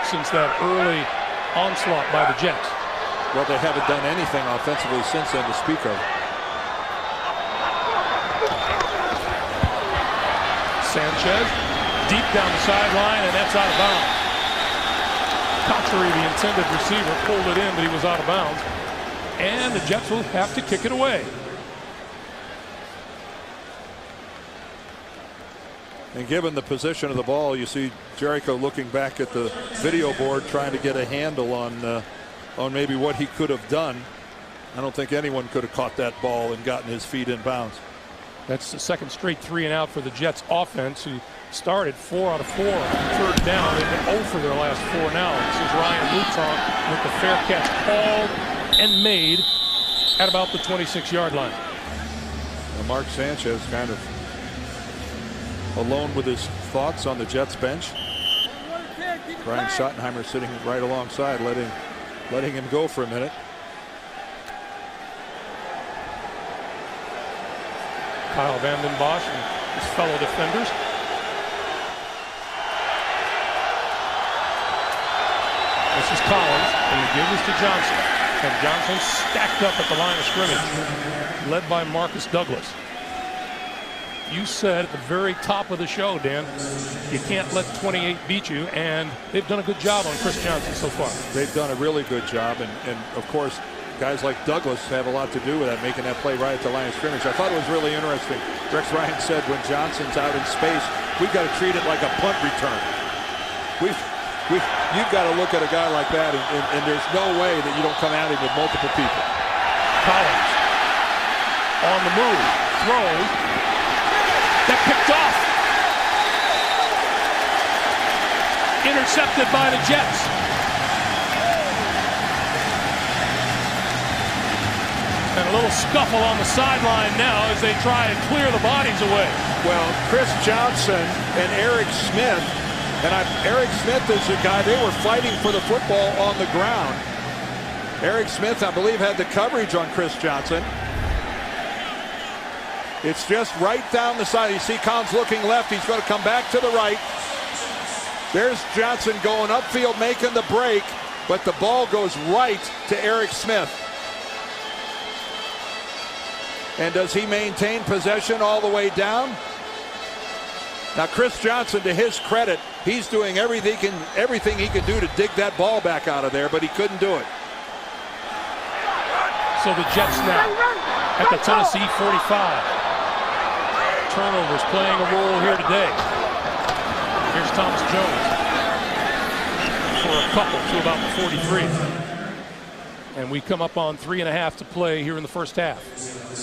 since that early onslaught by the Jets.
Well, they haven't done anything offensively since then to speak of.
Sanchez deep down the sideline, and that's out of bounds. Cotchery, the intended receiver, pulled it in, but he was out of bounds. And the Jets will have to kick it away.
And given the position of the ball, you see Jericho looking back at the video board trying to get a handle on maybe what he could have done. I don't think anyone could have caught that ball and gotten his feet in bounds.
That's the 2nd straight 3 and out for the Jets offense, who started 4 out of 4 3rd down. They've been 0 for their last 4 now. This is Ryan Mouton with the fair catch called and made at about the 26-yard line.
And Mark Sanchez kind of alone with his thoughts on the Jets bench. Brian Schottenheimer sitting right alongside, letting him go for a minute.
Kyle Vanden Bosch and his fellow defenders. This is Collins, and the give is to Johnson. And Johnson stacked up at the line of scrimmage, led by Marcus Douglas. You said at the very top of the show, Dan, you can't let 28 beat you, and they've done a good job on Chris Johnson so far.
They've done a really good job, and of course, guys like Douglas have a lot to do with that, making that play right at the line of scrimmage. I thought it was really interesting. Rex Ryan said when Johnson's out in space, we've got to treat it like a punt return. You've got to look at a guy like that, and there's no way that you don't come at him with multiple people.
Collins on the move, throws. That picked off. Intercepted by the Jets. And a little scuffle on the sideline now as they try and clear the bodies away.
Well, Chris Johnson and Eric Smith, Eric Smith is the guy, they were fighting for the football on the ground. Eric Smith, I believe, had the coverage on Chris Johnson. It's just right down the side. You see Collins looking left. He's going to come back to the right. There's Johnson going upfield, making the break, but the ball goes right to Eric Smith. And does he maintain possession all the way down? Now, Chris Johnson, to his credit, he's doing everything he can do to dig that ball back out of there, but he couldn't do it.
So the Jets now at the Tennessee 45. Turnovers playing a role here today. Here's Thomas Jones for a couple to about the 43. And we come up on 3.5 to play here in the first half.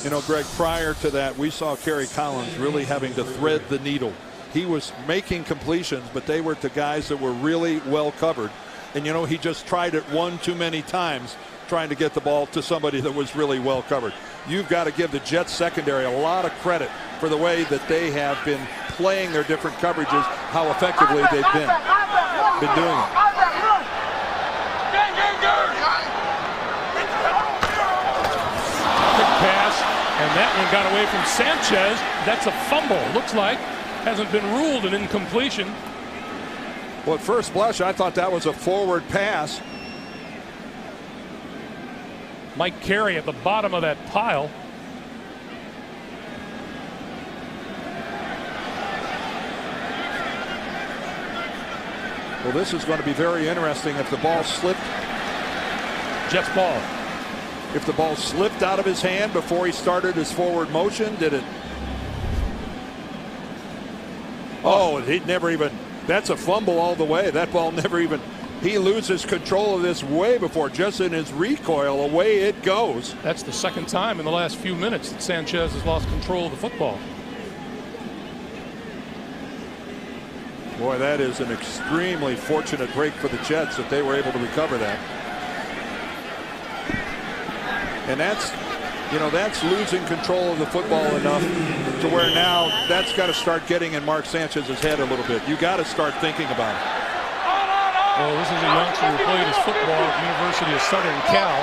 You know, Greg, prior to that, we saw Kerry Collins really having to thread the needle. He was making completions, but they were to guys that were really well covered. And, you know, he just tried it one too many times, trying to get the ball to somebody that was really well covered. You've got to give the Jets secondary a lot of credit for the way that they have been playing their different coverages, how effectively they've been doing it.
Quick pass, and that one got away from Sanchez. That's a fumble, looks like. Hasn't been ruled an incompletion.
Well, at first blush, I thought that was a forward pass.
Mike Carey at the bottom of that pile.
Well, this is going to be very interesting if the ball slipped.
Jets ball.
If the ball slipped out of his hand before he started his forward motion, did it? Oh, he'd never even, that's a fumble all the way. That ball never even, he loses control of this way before, just in his recoil, away it goes.
That's the second time in the last few minutes that Sanchez has lost control of the football.
Boy, that is an extremely fortunate break for the Jets that they were able to recover that. And that's, you know, that's losing control of the football enough to where now that's got to start getting in Mark Sanchez's head a little bit. You got to start thinking about it.
Well, this is a youngster who played his football at the University of Southern Cal.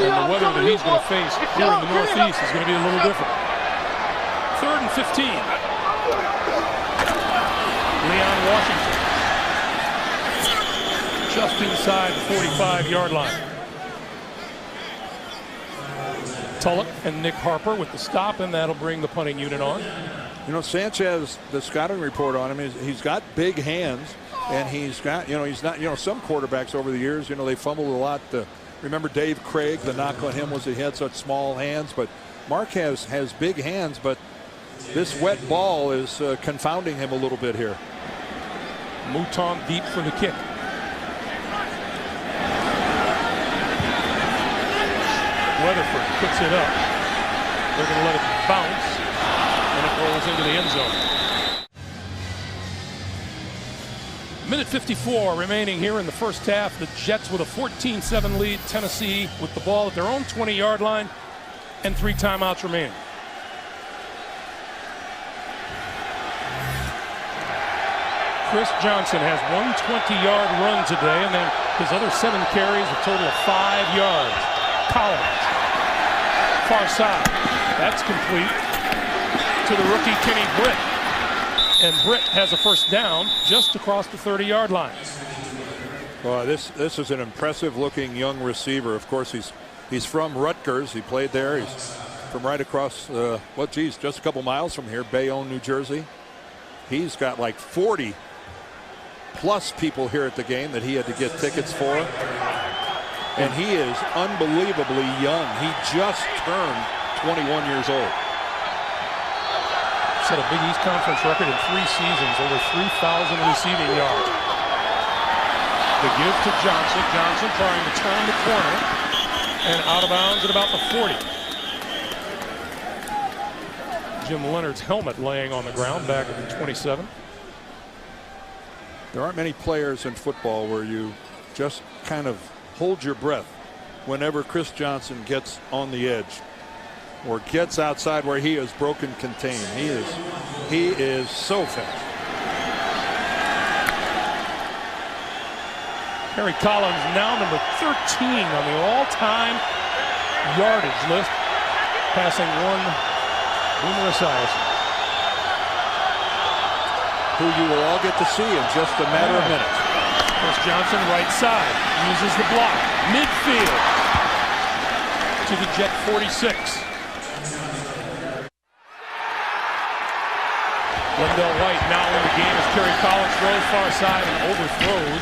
And the weather that he's going to face here in the Northeast is going to be a little different. 3rd and 15. Leon Washington just inside the 45-yard line. Tulloch and Nick Harper with the stop, and that'll bring the punting unit on.
You know, Sanchez, the scouting report on him is he's got big hands, and he's got, you know, he's not, you know, some quarterbacks over the years, you know, they fumbled a lot. Remember Dave Craig, the knock on him was he had such small hands, but Mark has big hands, but this wet ball is confounding him a little bit here.
Mouton deep for the kick. Weatherford puts it up. They're going to let it bounce, and it rolls into the end zone. Minute 54 remaining here in the first half. The Jets with a 14-7 lead. Tennessee with the ball at their own 20-yard line and 3 timeouts remaining. Chris Johnson has one 20-yard run today, and then his other 7 carries, a total of 5 yards. Collins far side. That's complete to the rookie Kenny Britt. And Britt has a first down just across the 30-yard line.
Well, this is an impressive looking young receiver. Of course, he's from Rutgers. He played there. He's from right across, just a couple miles from here, Bayonne, New Jersey. He's got like 40 plus people here at the game that he had to get tickets for. And he is unbelievably young. He just turned 21 years old.
Set a Big East Conference record in 3 seasons, over 3,000 receiving yards. The give to Johnson. Johnson trying to turn the corner and out of bounds at about the 40. Jim Leonard's helmet laying on the ground back at the 27.
There aren't many players in football where you just kind of hold your breath whenever Chris Johnson gets on the edge or gets outside where he is broken contain. He is so fast.
Harry Collins now number 13 on the all-time yardage list, passing one Boomer Esiason,
who you will all get to see in just a matter of minutes.
Chris Johnson right side, uses the block, midfield to the Jet 46. Wendell White now in the game as Kerry Collins throws far side and overthrows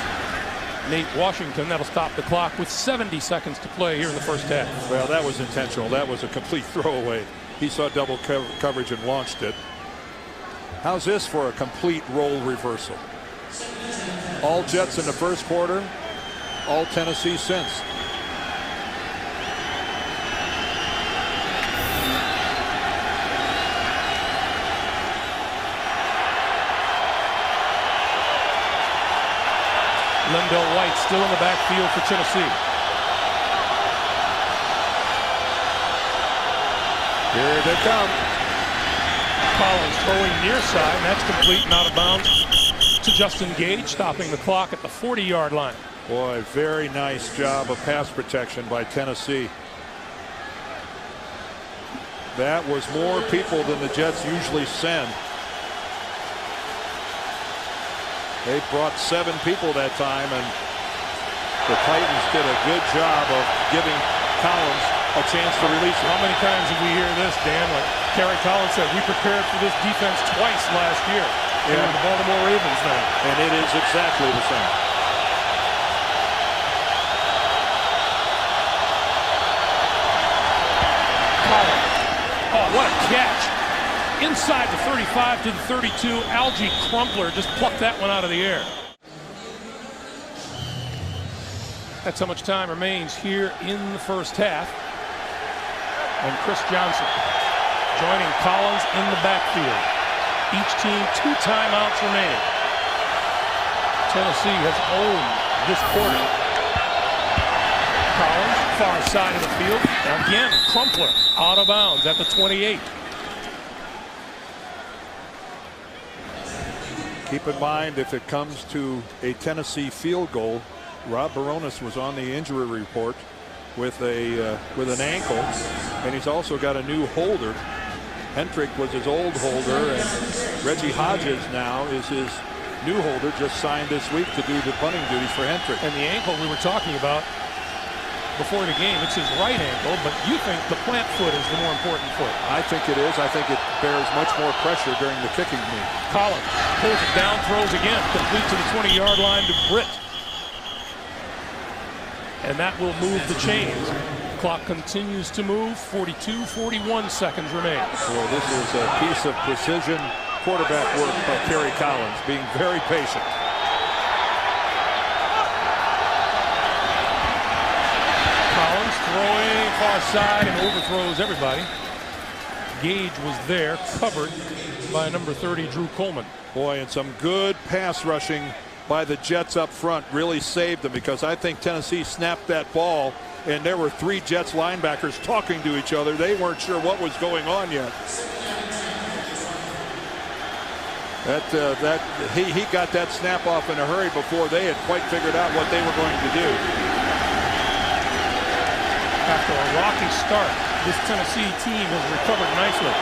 Nate Washington. That'll stop the clock with 70 seconds to play here in the first half.
Well, that was intentional. That was a complete throwaway. He saw double coverage and launched it. How's this for a complete role reversal? All Jets in the first quarter, all Tennessee since.
Lendell White still in the backfield for Tennessee.
Here they come.
Collins throwing near side, and that's complete and out of bounds to Justin Gage, stopping the clock at the 40-yard line.
Boy, very nice job of pass protection by Tennessee. That was more people than the Jets usually send. They brought 7 people that time, and the Titans did a good job of giving Collins a chance to release it.
How many times did we hear this, Dan? Like Kerry Collins said, we prepared for this defense twice last year. They were the Baltimore Ravens now.
And it is exactly the same.
Collins. Oh, what a catch. Inside the 35 to the 32, Algie Crumpler just plucked that one out of the air. That's how much time remains here in the first half. And Chris Johnson joining Collins in the backfield. Each team 2 timeouts remaining. Tennessee has owned this quarter. Collins, far side of the field. Again, Crumpler out of bounds at the 28.
Keep in mind, if it comes to a Tennessee field goal, Rob Baronis was on the injury report with an ankle, and he's also got a new holder. Hendrick was his old holder, and Reggie Hodges now is his new holder. Just signed this week to do the punting duties for Hendrick.
And the ankle we were talking about before the game, it's his right ankle, but you think the plant foot is the more important foot.
I think it is. I think it bears much more pressure during the kicking move.
Collins pulls it down, throws again, complete to the 20-yard line to Britt. And that will move the chains. Clock continues to move. 42-41 seconds remain.
Boy, this is a piece of precision quarterback work by Kerry Collins, being very patient.
Collins throwing far side and overthrows everybody. Gage was there, covered by number 30, Drew Coleman.
Boy, and some good pass rushing by the Jets up front really saved them, because I think Tennessee snapped that ball and there were 3 Jets linebackers talking to each other. They weren't sure what was going on yet. He got that snap off in a hurry before they had quite figured out what they were going to do.
After a rocky start, This Tennessee team has recovered nicely.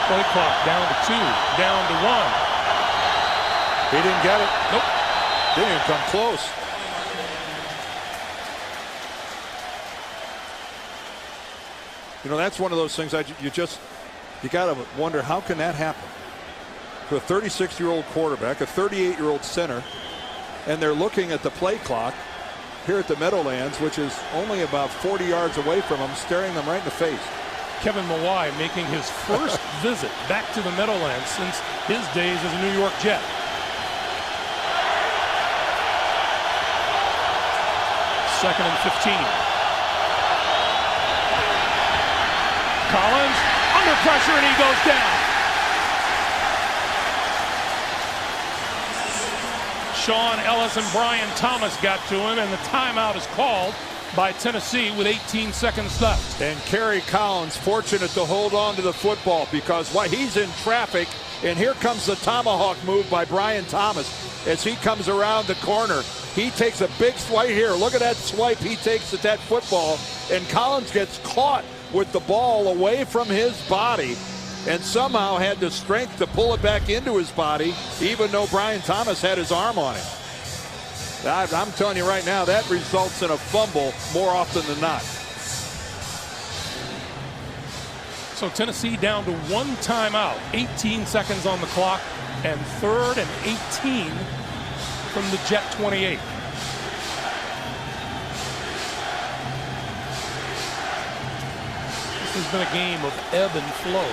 Play clock down to 2, down to 1.
He didn't get it.
Nope.
Didn't even come close. You know, that's one of those things you got to wonder, how can that happen to a 36-year-old quarterback, a 38-year-old center, and they're looking at the play clock here at the Meadowlands, which is only about 40 yards away from them, staring them right in the face.
Kevin Mawae making his first visit back to the Meadowlands since his days as a New York Jet. Second and 15. Collins under pressure and he goes down. Sean Ellis and Brian Thomas got to him, and the timeout is called by Tennessee with 18 seconds left.
And Kerry Collins fortunate to hold on to the football, because while he's in traffic, and here comes the tomahawk move by Brian Thomas as he comes around the corner. He takes a big swipe here. Look at that swipe he takes at that football, and Collins gets caught with the ball away from his body and somehow had the strength to pull it back into his body, even though Brian Thomas had his arm on him. I'm telling you right now, that results in a fumble more often than not.
So Tennessee down to 1 timeout, 18 seconds on the clock, and 3rd and 18 from the Jet 28. This has been a game of ebb and flow.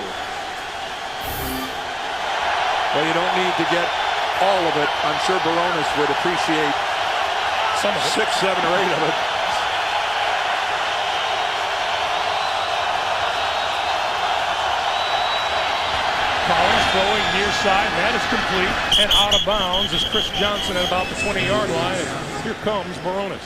Well, you don't need to get all of it. I'm sure Barones would appreciate
some of it.
6, 7, or 8 of it.
Collins throwing near side, and that is complete and out of bounds as Chris Johnson at about the 20-yard line. And here comes Barones.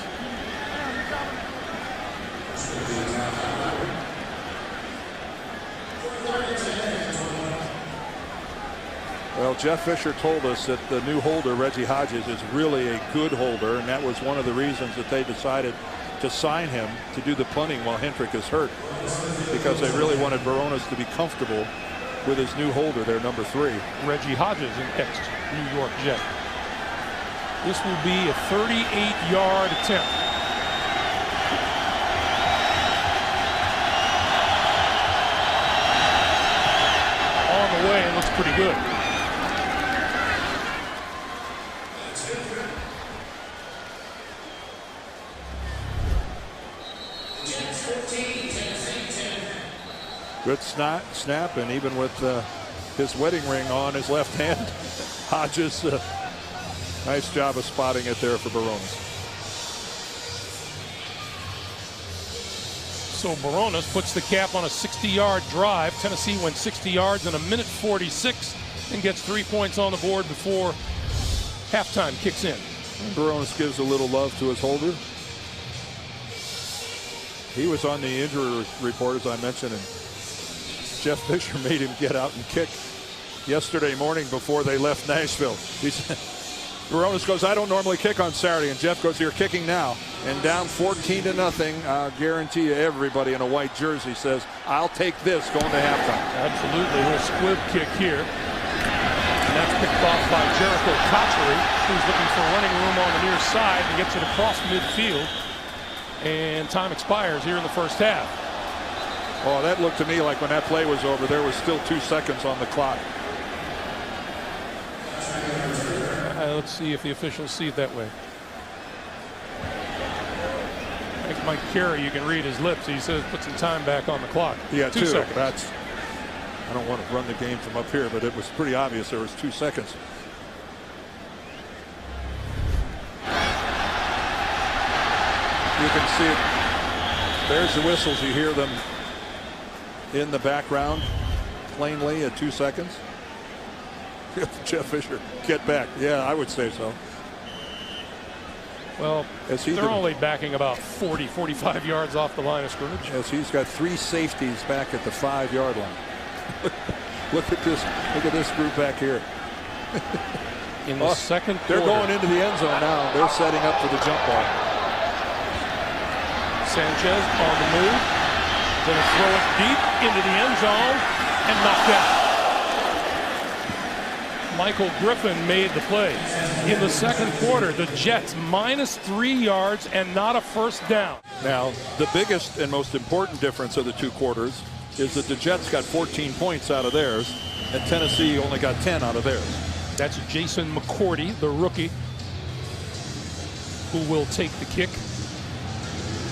Well, Jeff Fisher told us that the new holder, Reggie Hodges, is really a good holder, and that was one of the reasons that they decided to sign him to do the punting while Hendrick is hurt, because they really wanted Barones to be comfortable with his new holder, their number 3.
Reggie Hodges, an ex-New York Jet. This will be a 38-yard attempt. On the way, and looks pretty good.
Good snap, and even with his wedding ring on his left hand, Hodges, nice job of spotting it there for Barones.
So Barones puts the cap on a 60-yard drive. Tennessee went 60 yards in 1:46 and gets 3 points on the board before halftime kicks in.
And Barones gives a little love to his holder. He was on the injury report, as I mentioned, and Jeff Fisher made him get out and kick yesterday morning before they left Nashville. Barones goes, I don't normally kick on Saturday, and Jeff goes, you're kicking now. And down 14-0, I'll guarantee you everybody in a white jersey says, I'll take this going to halftime.
Absolutely, a little squib kick here. And that's picked off by Jericho Cotchery, who's looking for running room on the near side and gets it across midfield. And time expires here in the first half.
Oh, that looked to me like when that play was over, there was still 2 seconds on the clock.
Let's see if the officials see it that way. I think Mike Carey, you can read his lips. He says put some time back on the clock.
Yeah,
2 seconds.
I don't want to run the game from up here, but it was pretty obvious there was 2 seconds. You can see it. There's the whistles. You hear them in the background plainly at 2 seconds. Jeff Fisher, get back. Yeah, I would say so.
Well, they're only backing about 40, 45 yards off the line of scrimmage.
Yes, he's got 3 safeties back at the 5-yard line. Look at this group back here.
in the second quarter.
They're going into the end zone now. They're setting up for the jump ball.
Sanchez on the move. Going to throw it deep into the end zone and knocked out. Michael Griffin made the play. In the second quarter, the Jets -3 yards and not a first down.
Now, the biggest and most important difference of the two quarters is that the Jets got 14 points out of theirs, and Tennessee only got 10 out of theirs.
That's Jason McCourty, the rookie, who will take the kick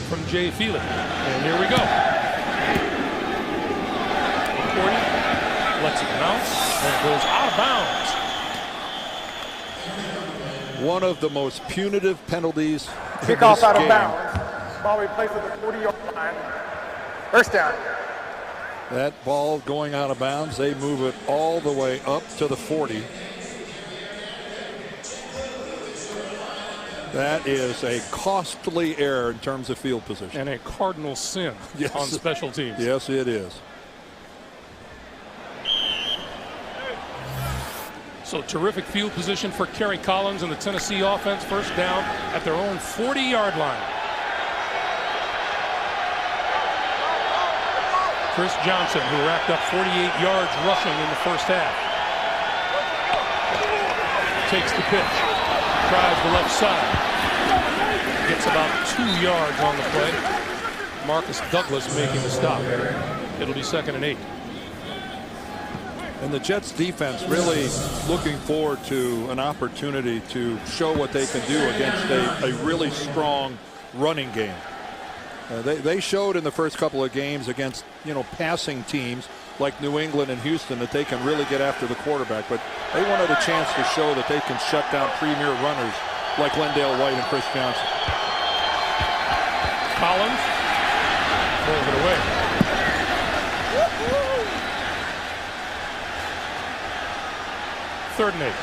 from Jay Feely. And here we go. McCourty lets it bounce and it goes out of bounds.
One of the most punitive penalties in
Kickoff
this
out of
game.
bounds. Ball replaced at the 40-yard line. First down.
That ball going out of bounds, they move it all the way up to the 40. That is a costly error in terms of field position.
And a cardinal sin on special teams.
Yes, it is.
So terrific field position for Kerry Collins and the Tennessee offense. First down at their own 40-yard line. Chris Johnson, who racked up 48 yards rushing in the first half. Takes the pitch. Tries the left side. Gets about 2 yards on the play. Marcus Douglas making the stop. It'll be 2nd and 8.
And the Jets defense really looking forward to an opportunity to show what they can do against a really strong running game. They showed in the first couple of games against, passing teams like New England and Houston that they can really get after the quarterback. But they wanted a chance to show that they can shut down premier runners like Lendale White and Chris Johnson.
Collins throws it away. Third and 8.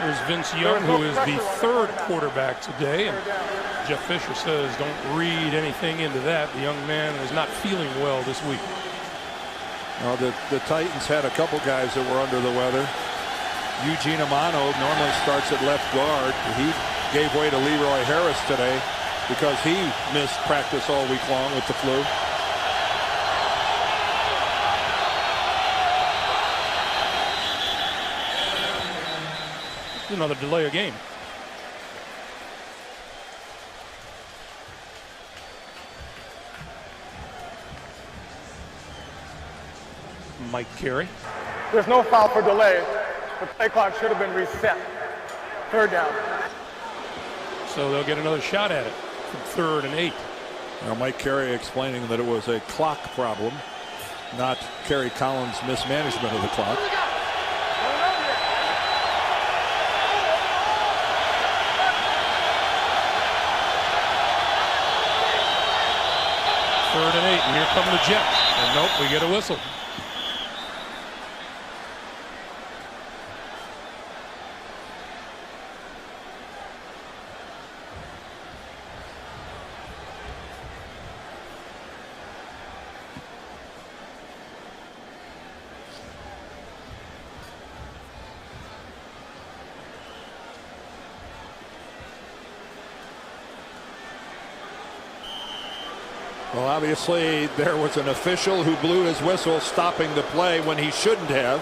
There's Vince Young, who is the third quarterback today. And Jeff Fisher says don't read anything into that. The young man is not feeling well this week.
Well, the Titans had a couple guys that were under the weather. Eugene Amano normally starts at left guard. He gave way to Leroy Harris today because he missed practice all week long with the flu.
Another delay of game. Mike Carey.
There's no foul for delay. The play clock should have been reset. Third down.
So they'll get another shot at it from 3rd and 8.
Now Mike Carey explaining that it was a clock problem, not Kerry Collins' mismanagement of the clock.
Third and 8, and here come the Jets. And nope, we get a whistle.
Well, obviously, there was an official who blew his whistle stopping the play when he shouldn't have.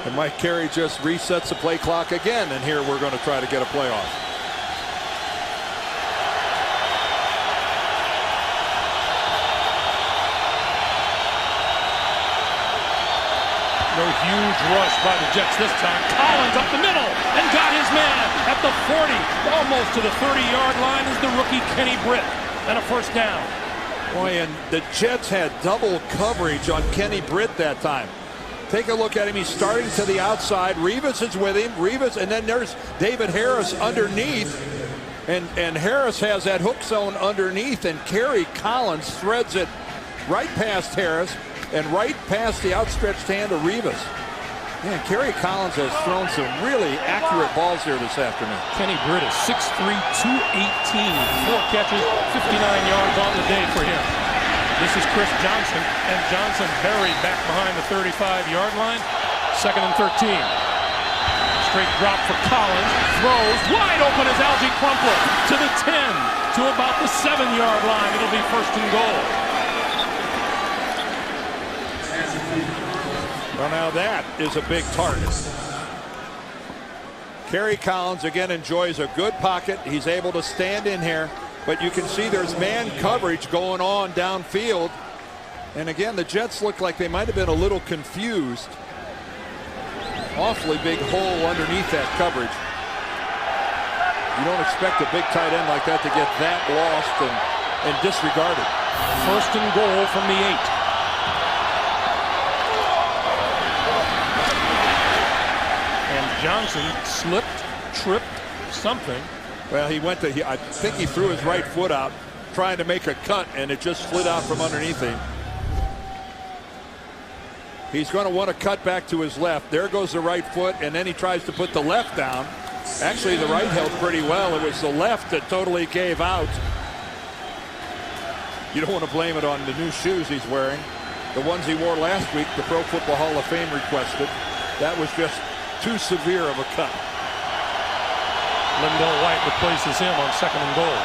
And Mike Carey just resets the play clock again, and here we're going to try to get a playoff.
No huge rush by the Jets this time. Collins up the middle and got his man at the 40. Almost to the 30-yard line is the rookie Kenny Britt. And a first down.
Boy, and the Jets had double coverage on Kenny Britt that time. Take a look at him. He's starting to the outside. Revis is with him. Revis, and then there's David Harris underneath. And Harris has that hook zone underneath, and Kerry Collins threads it right past Harris and right past the outstretched hand of Revis. Yeah, Kerry Collins has thrown some really accurate balls here this afternoon.
Kenny Britt is 6'3", 218, 4 catches, 59 yards on the day for him. This is Chris Johnson, and Johnson buried back behind the 35-yard line. 2nd and 13. Straight drop for Collins, throws, wide open as Alge Crumpler to the 10, to about the 7-yard line. It'll be 1st and goal.
Well, now that is a big target. Kerry Collins again enjoys a good pocket. He's able to stand in here, but you can see there's man coverage going on downfield. And again, the Jets look like they might have been a little confused. Awfully big hole underneath that coverage. You don't expect a big tight end like that to get that lost and disregarded.
1st and goal from the 8. Johnson slipped, tripped, something.
Well, he went to, I think he threw his right foot out trying to make a cut, and it just slid out from underneath him. He's going to want to cut back to his left. There goes the right foot, and then he tries to put the left down. Actually, the right held pretty well. It was the left that totally gave out. You don't want to blame it on the new shoes he's wearing. The ones he wore last week, the Pro Football Hall of Fame requested. That was just too severe of a cut.
Lindell White replaces him on 2nd and goal.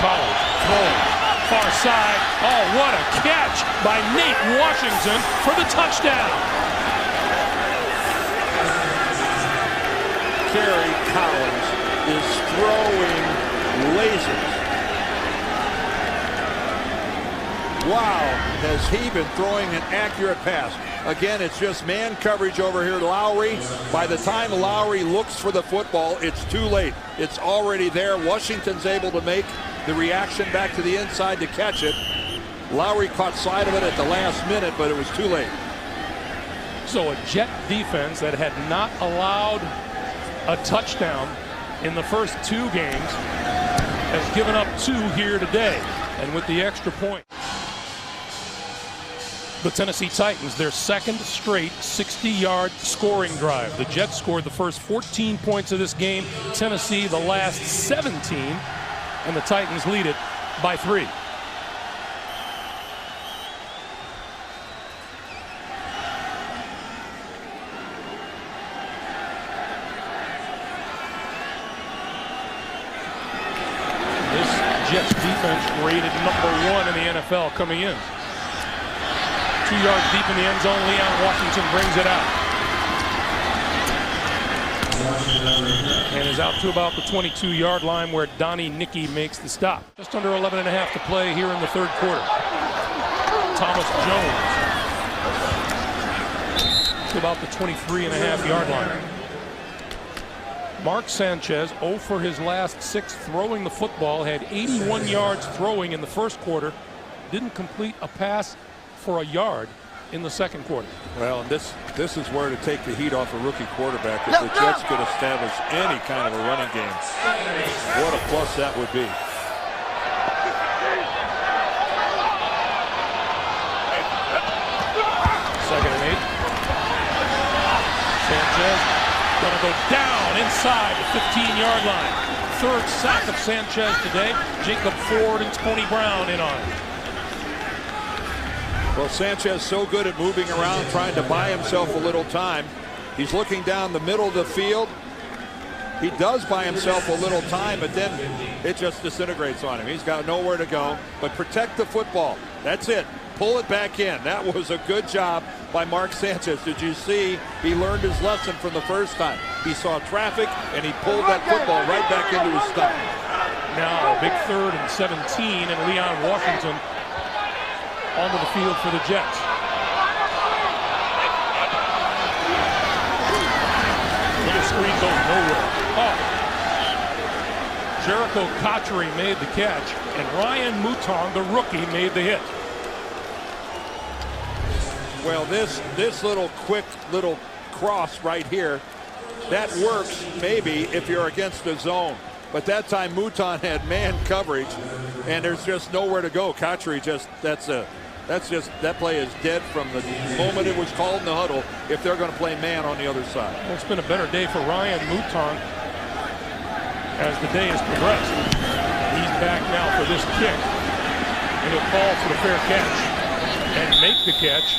Collins throwing far side. Oh, what a catch by Nate Washington for the touchdown.
Kerry Collins is throwing lasers. Wow, has he been throwing an accurate pass. Again, it's just man coverage over here. Lowry, by the time Lowry looks for the football, it's too late. It's already there. Washington's able to make the reaction back to the inside to catch it. Lowry caught sight of it at the last minute, but it was too late.
So a Jet defense that had not allowed a touchdown in the first 2 games has given up 2 here today. And with the extra point, the Tennessee Titans, their 2nd straight 60-yard scoring drive. The Jets scored the first 14 points of this game. Tennessee the last 17, and the Titans lead it by 3. This Jets defense rated #1 in the NFL coming in. 2 yards deep in the end zone. Leon Washington brings it out. And is out to about the 22-yard line where Donnie Nicky makes the stop. Just under 11.5 to play here in the 3rd quarter. Thomas Jones to about the 23.5-yard line. Mark Sanchez, 0 for his last 6 throwing the football, had 81 yards throwing in the 1st quarter. Didn't complete a pass for a yard in the 2nd quarter.
Well, this is where to take the heat off a rookie quarterback if the Jets could establish any kind of a running game. What a plus that would be.
Second and 8. Sanchez gonna go down inside the 15-yard line. 3rd sack of Sanchez today. Jacob Ford and Tony Brown in on it.
Well, Sanchez so good at moving around, trying to buy himself a little time. He's looking down the middle of the field. He does buy himself a little time, but then it just disintegrates on him. He's got nowhere to go, but protect the football. That's it. Pull it back in. That was a good job by Mark Sanchez. Did you see he learned his lesson from the first time? He saw traffic, and he pulled that football right back into his stomach.
Now a big 3rd and 17, and Leon Washington onto the field for the Jets. Little screen goes nowhere. Oh. Jericho Cotchery made the catch, and Ryan Mouton, the rookie, made the hit.
Well, this little quick little cross right here, that works maybe if you're against the zone. But that time Mouton had man coverage, and there's just nowhere to go. Cotchery just, that's a That play is dead from the moment it was called in the huddle if they're going to play man on the other side.
Well, it's been a better day for Ryan Mouton as the day has progressed. He's back now for this kick. And he'll call for the fair catch and make the catch.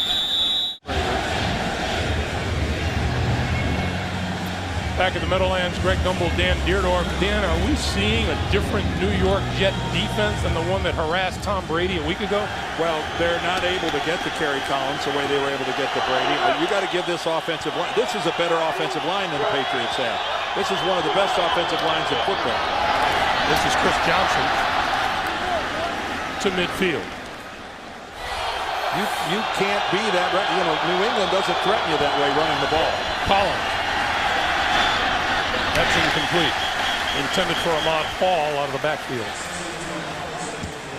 Back at the Meadowlands, Greg Gumbel, Dan Dierdorf. Dan, are we seeing a different New York Jet defense than the one that harassed Tom Brady a week ago?
Well, they're not able to get to Kerry Collins the way they were able to get to Brady. But you got to give this offensive line. This is a better offensive line than the Patriots have. This is one of the best offensive lines in football.
This is Chris Johnson to midfield.
You can't be that. You know, New England doesn't threaten you that way running the ball.
Collins. That's incomplete. Intended for Ahmad Hall out of the backfield.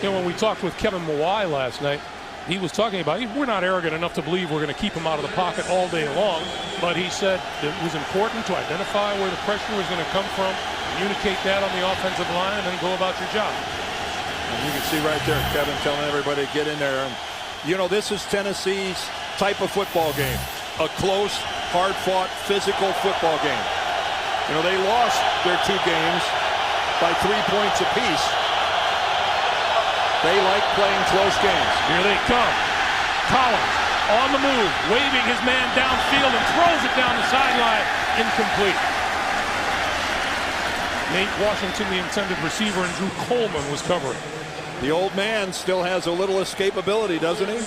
You know, when we talked with Kevin Mawai last night, he was talking about, we're not arrogant enough to believe we're going to keep him out of the pocket all day long, but he said it was important to identify where the pressure was going to come from, communicate that on the offensive line, and then go about your job.
And you can see right there, Kevin telling everybody to get in there. And, you know, this is Tennessee's type of football game. A close, hard-fought, physical football game. You know, they lost their 2 games by 3 points apiece. They like playing close games.
Here they come. Collins on the move, waving his man downfield and throws it down the sideline. Incomplete. Nate Washington, the intended receiver, and Drew Coleman was covering.
The old man still has a little escapability, doesn't he?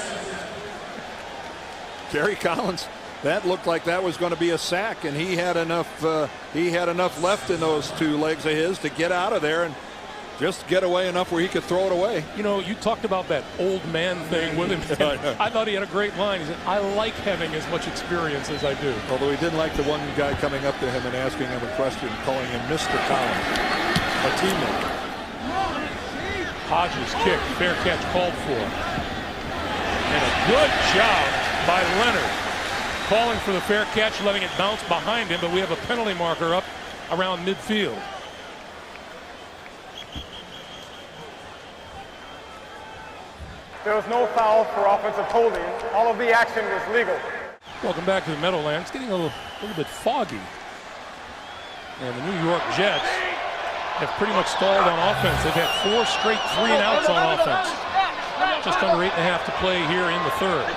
Kerry Collins. That looked like that was going to be a sack, and he had enough left in those 2 legs of his to get out of there and just get away enough where he could throw it away.
You know, you talked about that old man thing with him. I thought he had a great line. He said, I like having as much experience as I do.
Although he didn't like the one guy coming up to him and asking him a question, calling him Mr. Collins, a teammate.
Hodges kick, fair catch called for. And a good job by Leonard. Calling for the fair catch, letting it bounce behind him, but we have a penalty marker up around midfield.
There was no foul for offensive holding. All of the action was legal.
Welcome back to the Meadowlands. Getting a little bit foggy. And the New York Jets have pretty much stalled on offense. They've had 4 straight 3-and-outs on offense. Just under 8.5 to play here in the third.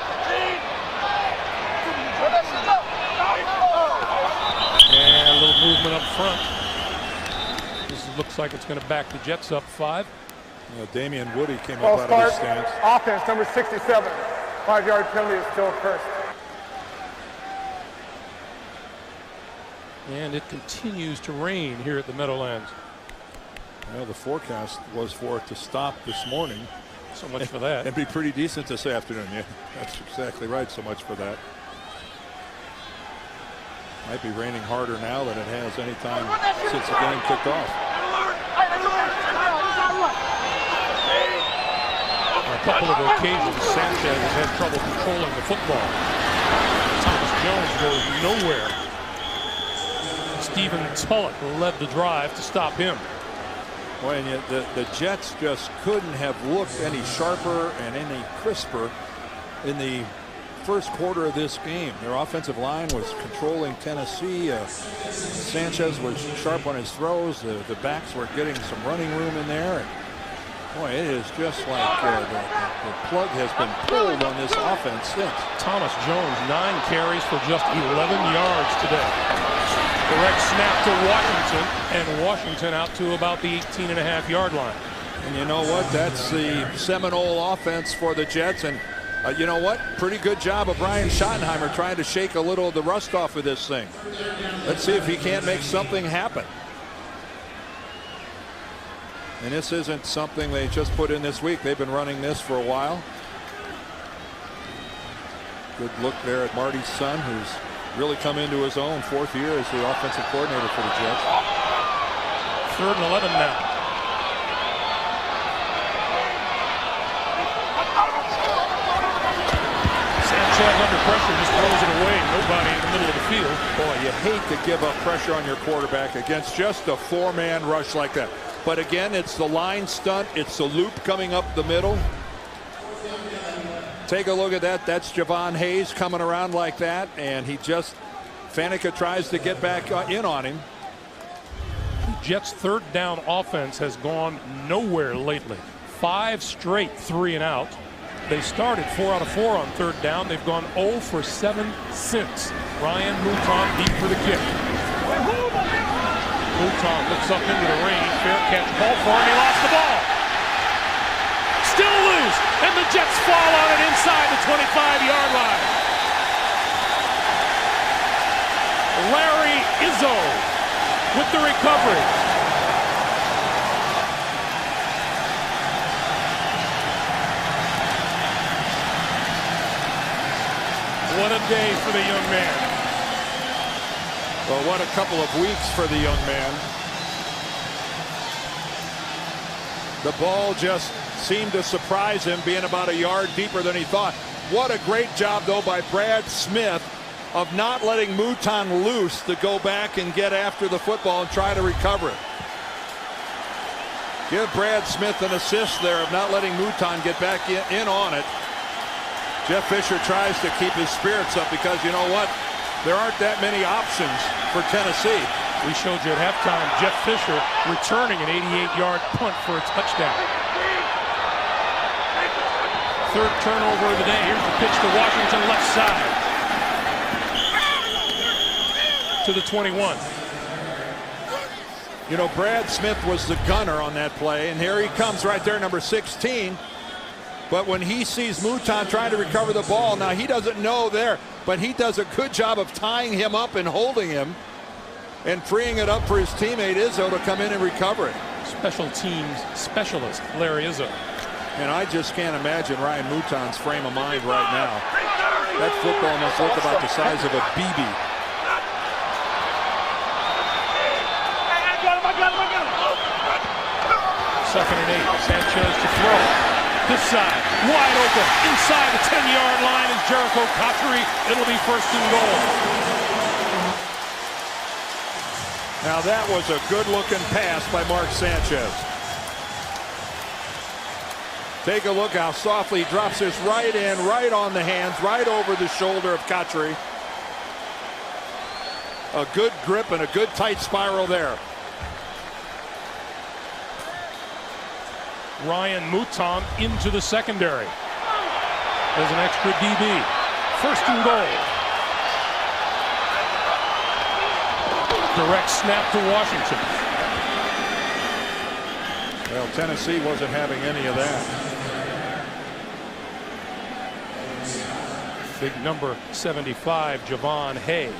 And a little movement up front. This looks like it's going to back the Jets up 5.
You know, Damian Woody came up out of his stance.
Offense, number 67. 5-yard penalty is still first.
And it continues to rain here at the Meadowlands.
Well, the forecast was for it to stop this morning.
So much for that.
And be pretty decent this afternoon. Yeah, that's exactly right. So much for that. Might be raining harder now than it has any time since the game kicked off.
On a couple of occasions, Sanchez has had trouble controlling the football. Thomas Jones goes nowhere. Stephen Tulloch led the drive to stop him.
Boy, and yet the Jets just couldn't have looked any sharper and any crisper in the first quarter of this game. Their offensive line was controlling Tennessee. Sanchez was sharp on his throws. The backs were getting some running room in there. And boy, it is just like the plug has been pulled on this offense since.
Thomas Jones, 9 carries for just 11 yards today. Correct snap to Washington, and Washington out to about the 18.5-yard line.
And you know what? That's the Seminole offense for the Jets. And you know what? Pretty good job of Brian Schottenheimer trying to shake a little of the rust off of this thing. Let's see if he can't make something happen. And this isn't something they just put in this week. They've been running this for a while. Good look there at Marty's son, who's really come into his own. 4th year as the offensive coordinator for the Jets.
3rd and 11 now. Sanchez under pressure just throws it away. Nobody in the middle of the field.
Boy, you hate to give up pressure on your quarterback against just a 4-man rush like that. But again, it's the line stunt. It's the loop coming up the middle. Take a look at that. That's Javon Hayes coming around like that, and Faneca tries to get back in on him.
Jets' third down offense has gone nowhere lately. 5 straight 3-and-out. They started 4 out of 4 on third down. They've gone 0 for 7 since. Ryan Mouton deep for the kick. Mouton looks up into the range. Fair catch. Ball for him. He lost the ball. Still loose. And the Jets fall on it inside the 25-yard line. Larry Izzo with the recovery. What a day for the young man.
Well, what a couple of weeks for the young man. The ball just seemed to surprise him, being about a yard deeper than he thought. What a great job, though, by Brad Smith of not letting Mouton loose to go back and get after the football and try to recover it. Give Brad Smith an assist there of not letting Mouton get back in on it. Jeff Fisher tries to keep his spirits up because you know what? There aren't that many options for Tennessee.
We showed you at halftime Jeff Fisher returning an 88-yard punt for a touchdown. Third turnover of the day. Here's the pitch to Washington, left side. To the 21.
You know, Brad Smith was the gunner on that play, and here he comes right there, number 16. But when he sees Mouton trying to recover the ball, now he doesn't know there, but he does a good job of tying him up and holding him and freeing it up for his teammate Izzo to come in and recover it.
Special teams specialist Larry Izzo.
And I just can't imagine Ryan Mouton's frame of mind right now. That football must look about the size of a BB.
Second and 8. Sanchez to throw. This side, wide open, inside the 10-yard line is Jerricho Cotchery. It'll be first and goal.
Now that was a good-looking pass by Mark Sanchez. Take a look how softly he drops this right in, right on the hands, right over the shoulder of Cotchery. A good grip and a good tight spiral there.
Ryan Mouton into the secondary. There's an extra DB. First and goal. Direct snap to Washington.
Well, Tennessee wasn't having any of that.
Big number 75, Javon Hay.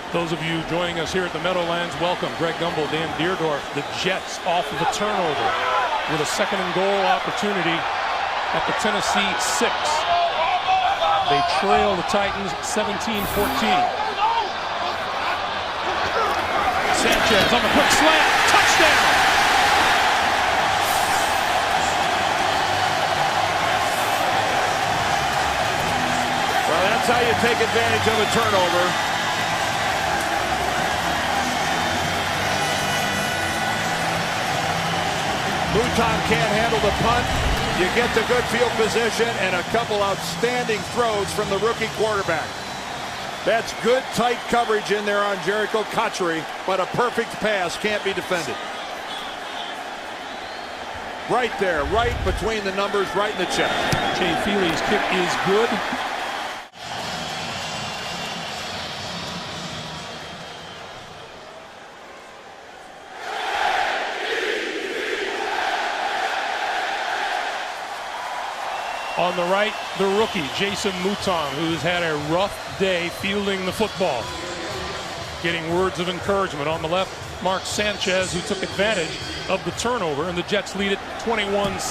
Those of you joining us here at the Meadowlands, welcome. Greg Gumbel, Dan Deerdorf. The Jets off of a turnover with a second and goal opportunity at the Tennessee 6. They trail the Titans 17-14. Sanchez on the quick slant. Touchdown!
Well, that's how you take advantage of a turnover. Mouton can't handle the punt. You get the good field position and a couple outstanding throws from the rookie quarterback. That's good tight coverage in there on Jerricho Cotchery, but a perfect pass can't be defended. Right there, right between the numbers, right in the chest.
Jay Feely's kick is good. On the right, the rookie, Jason Mouton, who's had a rough day fielding the football. Getting words of encouragement. On the left, Mark Sanchez, who took advantage of the turnover, and the Jets lead it 21-17.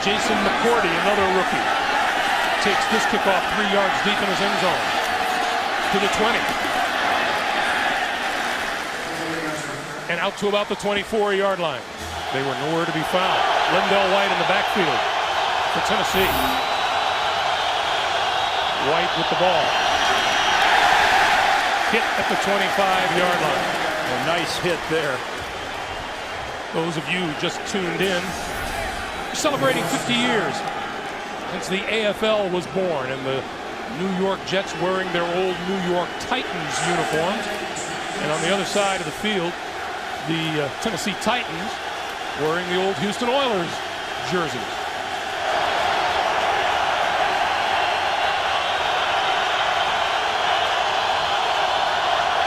Jason McCourty, another rookie, takes this kickoff 3 yards deep in his end zone to the 20. And out to about the 24-yard line. They were nowhere to be found. Lindell White in the backfield for Tennessee. White with the ball. hit at the 25-yard line.
A nice hit there.
Those of you who just tuned in, we're celebrating 50 years since the AFL was born, and the New York Jets wearing their old New York Titans uniforms. And on the other side of the field, the Tennessee Titans wearing the old Houston Oilers jerseys.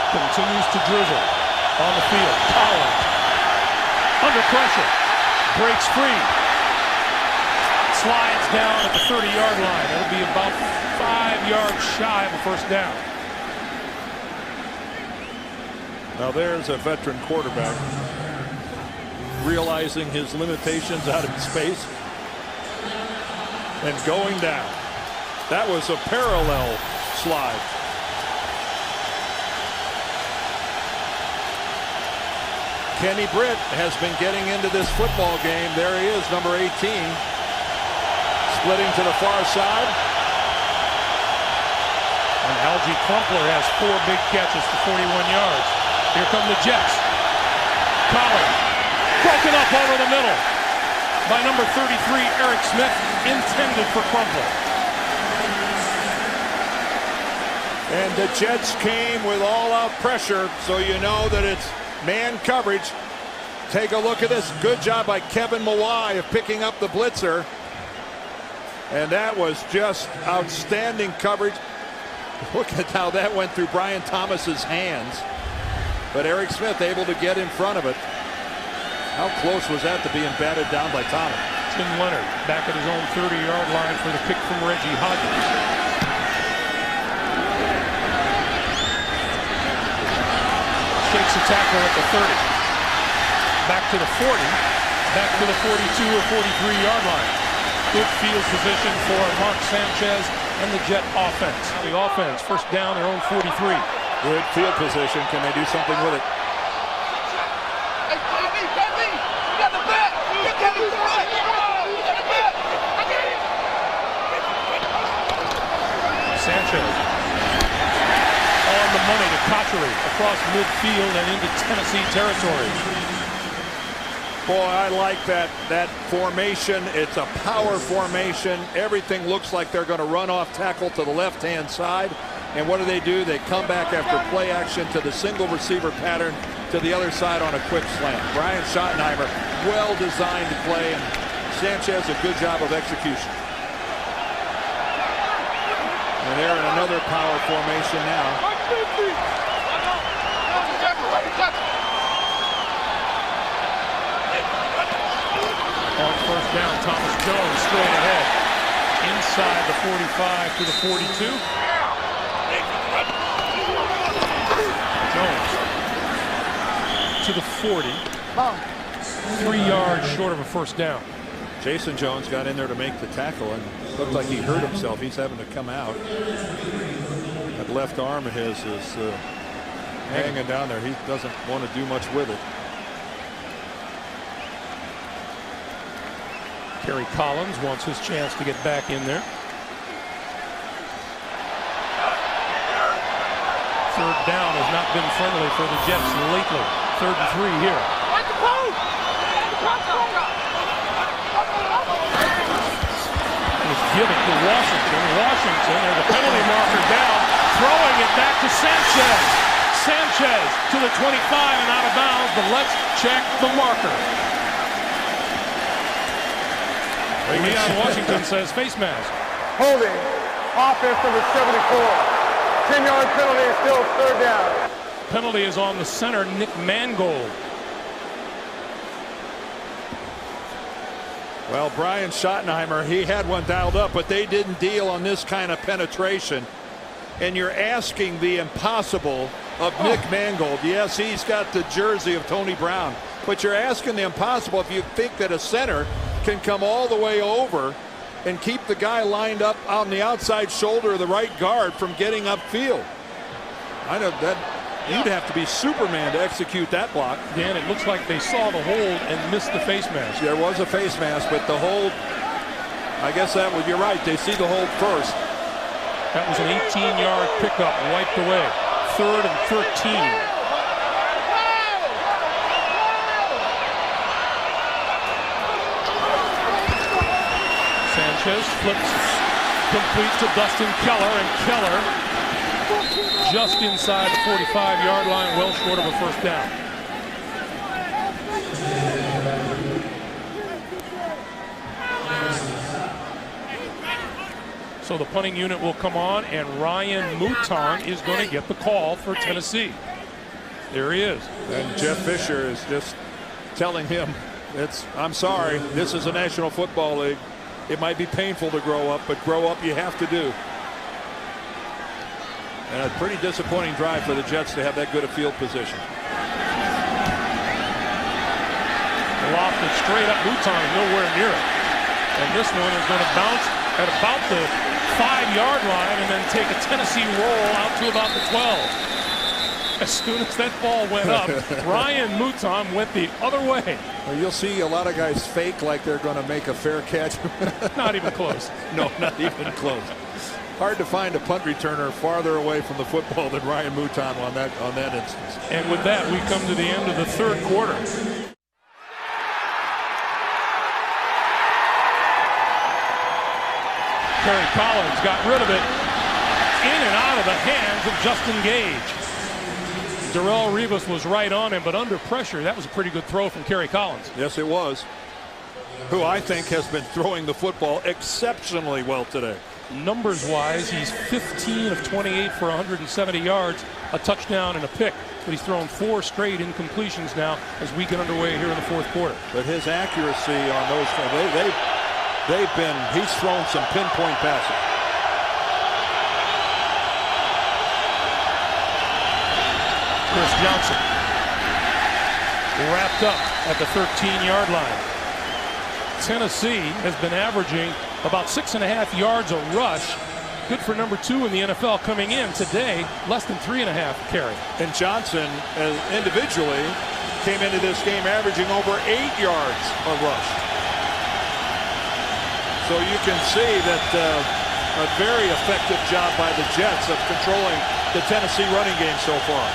Continues to drizzle on the field. Collins under pressure, breaks free, slides down at the 30-yard line. That'll be about 5 yards shy of a first down.
Now there's a veteran quarterback realizing his limitations out in space and going down. That was a parallel slide. Kenny Britt has been getting into this football game. There he is, number 18. Splitting to the far side.
And Algie Crumpler has 4 big catches for 41 yards. Here come the Jets. Collins broken up over the middle by number 33, Eric Smith, intended for Crumpler.
And the Jets came with all-out pressure, so you know that it's man coverage. Take a look at this. Good job by Kevin Mawai of picking up the blitzer. And that was just outstanding coverage. Look at how that went through Brian Thomas's hands. But Eric Smith able to get in front of it. How close was that to being batted down by Thomas?
Tim Leonard back at his own 30-yard line for the kick from Reggie Hodges. Shakes a tackle at the 30. Back to the 40. Back to the 42 or 43-yard line. Good field position for Mark Sanchez and the Jet offense. The offense, first down, their own 43.
Good field position. Can they do something with it?
Sanchez on the money to Cotchery across midfield and into Tennessee territory.
Boy, I like that formation. It's a power formation. Everything looks like they're going to run off tackle to the left-hand side. And what do? They come back after play action to the single receiver pattern to the other side on a quick slant. Brian Schottenheimer, well-designed play, and Sanchez a good job of execution. And they're in another power formation now.
On first down, Thomas Jones straight ahead. Inside the 45 to the 42. Jones to the 40. 3 yards short of a first down.
Jason Jones got in there to make the tackle and looked like he hurt himself. He's having to come out. That left arm of his is hanging down there. He doesn't want to do much with it.
Kerry Collins wants his chance to get back in there. Third down has not been friendly for the Jets lately. 3rd and 3 here. Give it to Washington. Washington, there's a penalty marker down, throwing it back to Sanchez. Sanchez to the 25 and out of bounds, but let's check the marker. Leon Washington says face mask.
Holding, offense number 74. 10-yard penalty, still 3rd down.
Penalty is on the center, Nick Mangold.
Well, Brian Schottenheimer, he had one dialed up, but they didn't deal on this kind of penetration. And you're asking the impossible of Nick Mangold. Yes, he's got the jersey of Tony Brown, but you're asking the impossible if you think that a center can come all the way over and keep the guy lined up on the outside shoulder of the right guard from getting upfield. I know that you'd have to be Superman to execute that block.
Dan, it looks like they saw the hold and missed the face mask.
There was a face mask, but the hold, I guess that was, you're right, they see the hold first.
That was an 18-yard pickup wiped away. 3rd and 13. Sanchez flips complete to Dustin Keller, and Keller just inside the 45-yard line, well short of a first down. So the punting unit will come on, and Ryan Mouton is going to get the call for Tennessee. There he is.
And Jeff Fisher is just telling him, I'm sorry, this is a National Football League. It might be painful to grow up, but grow up you have to do. And a pretty disappointing drive for the Jets to have that good a field position.
Lofted straight up, Mouton nowhere near it. And this one is going to bounce at about the 5-yard line and then take a Tennessee roll out to about the 12. As soon as that ball went up, Ryan Mouton went the other way.
Well, you'll see a lot of guys fake like they're going to make a fair catch.
Not even close.
No, not even close. Hard to find a punt returner farther away from the football than Ryan Mouton on that instance.
And with that, we come to the end of the 3rd quarter. Kerry Collins got rid of it in and out of the hands of Justin Gage. Darrelle Revis was right on him, but under pressure, that was a pretty good throw from Kerry Collins.
Yes, it was. Who I think has been throwing the football exceptionally well today.
Numbers-wise, he's 15 of 28 for 170 yards, a touchdown and a pick. But he's thrown 4 straight incompletions now as we get underway here in the 4th quarter.
But his accuracy on those, he's thrown some pinpoint passes.
Chris Johnson wrapped up at the 13-yard line. Tennessee has been averaging about 6.5 yards a rush. Good for number 2 in the NFL coming in today, less than 3.5 carry.
And Johnson individually came into this game averaging over 8 yards a rush. So you can see that a very effective job by the Jets of controlling the Tennessee running game so far.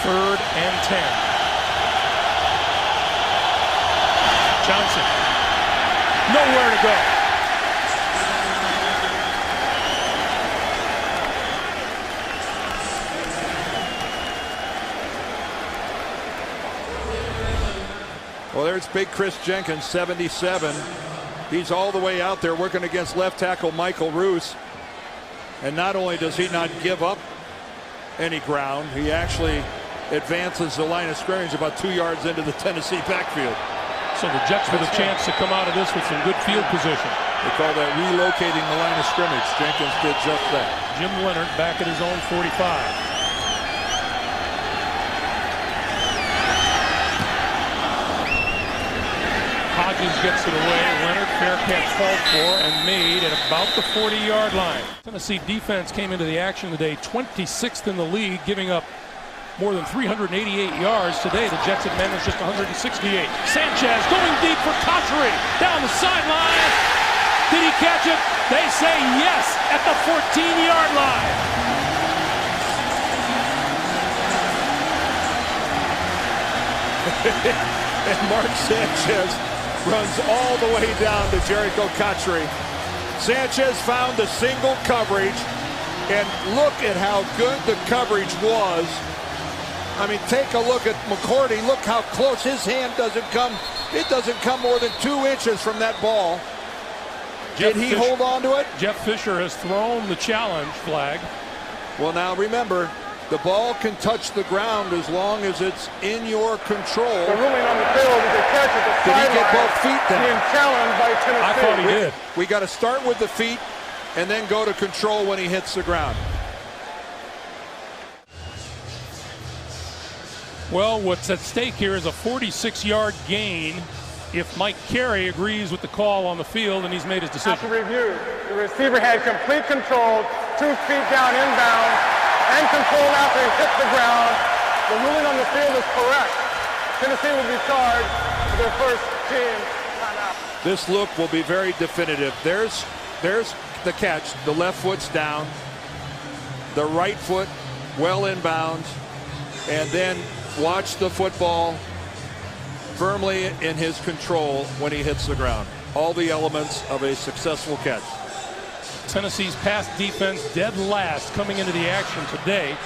3rd and 10. Johnson, nowhere to go.
Well, there's big Chris Jenkins, 77. He's all the way out there working against left tackle Michael Roos. And not only does he not give up any ground, he actually advances the line of scrimmage about 2 yards into the Tennessee backfield.
So the Jets with a chance to come out of this with some good field position.
They call that relocating the line of scrimmage. Jenkins did just that.
Jim Leonard back at his own 45. Hodges gets it away. Leonard, fair catch called for and made at about the 40-yard line. Tennessee defense came into the action today 26th in the league, giving up more than 388 yards. Today the Jets have managed just 168. Sanchez going deep for Cotchery down the sideline. Did he catch it? They say yes at the 14-yard line.
And Mark Sanchez runs all the way down to Jericho Cotchery. Sanchez found the single coverage, and look at how good the coverage was. I mean, take a look at McCourty. Look how close his hand doesn't come. It doesn't come more than 2 inches from that ball. Did he hold on to it?
Jeff Fisher has thrown the challenge flag.
Well, now remember, the ball can touch the ground as long as it's in your control.
The ruling on the field is a catch at the
Did he
sideline.
get both feet down?
Being challenged by Tennessee.
I thought he did.
We got to start with the feet and then go to control when he hits the ground.
Well, what's at stake here is a 46-yard gain if Mike Carey agrees with the call on the field and he's made his decision.
After review, the receiver had complete control, 2 feet down inbound, and control after he hit the ground. The ruling on the field is correct. Tennessee will be charged with their first team timeout.
This look will be very definitive. There's the catch. The left foot's down. The right foot well inbounds, and then watch the football firmly in his control when he hits the ground. All the elements of a successful catch.
Tennessee's pass defense, dead last coming into the action today,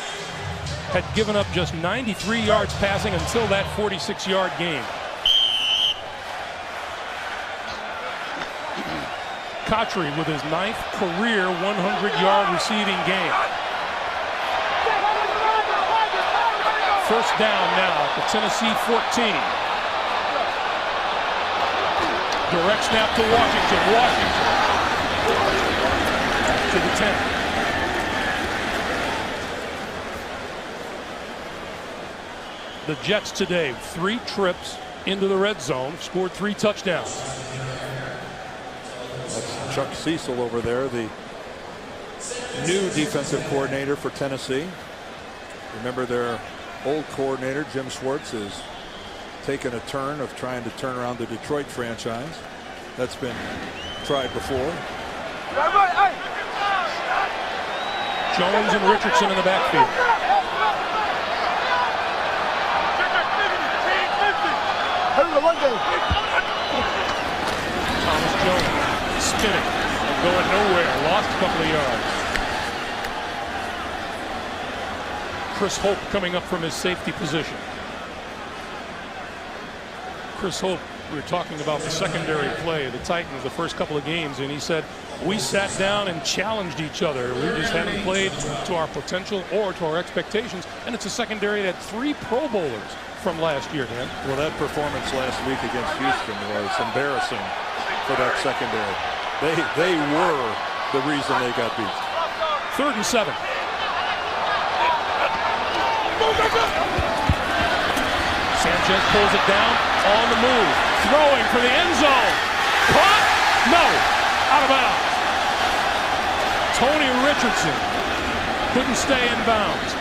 had given up just 93 yards passing until that 46-yard game. Cotchery with his 9th career 100-yard receiving game. First down now at the Tennessee 14. Direct snap to Washington. Washington to the 10. The Jets today, 3 trips into the red zone, scored 3 touchdowns.
That's Chuck Cecil over there, the new defensive coordinator for Tennessee. Remember, their old coordinator, Jim Schwartz, is taken a turn of trying to turn around the Detroit franchise. That's been tried before.
Jones and Richardson in the backfield. Thomas Jones spinning and going nowhere. Lost a couple of yards. Chris Hope coming up from his safety position. Chris Hope, we were talking about the secondary play of the Titans the first couple of games, and he said, we sat down and challenged each other. We just hadn't played to our potential or to our expectations, and it's a secondary that had 3 Pro Bowlers from last year, Dan.
Well, that performance last week against Houston was embarrassing for that secondary. They were the reason they got beat.
3rd and 7. Sanchez pulls it down, on the move, throwing for the end zone. Caught? No, out of bounds. Tony Richardson couldn't stay in bounds.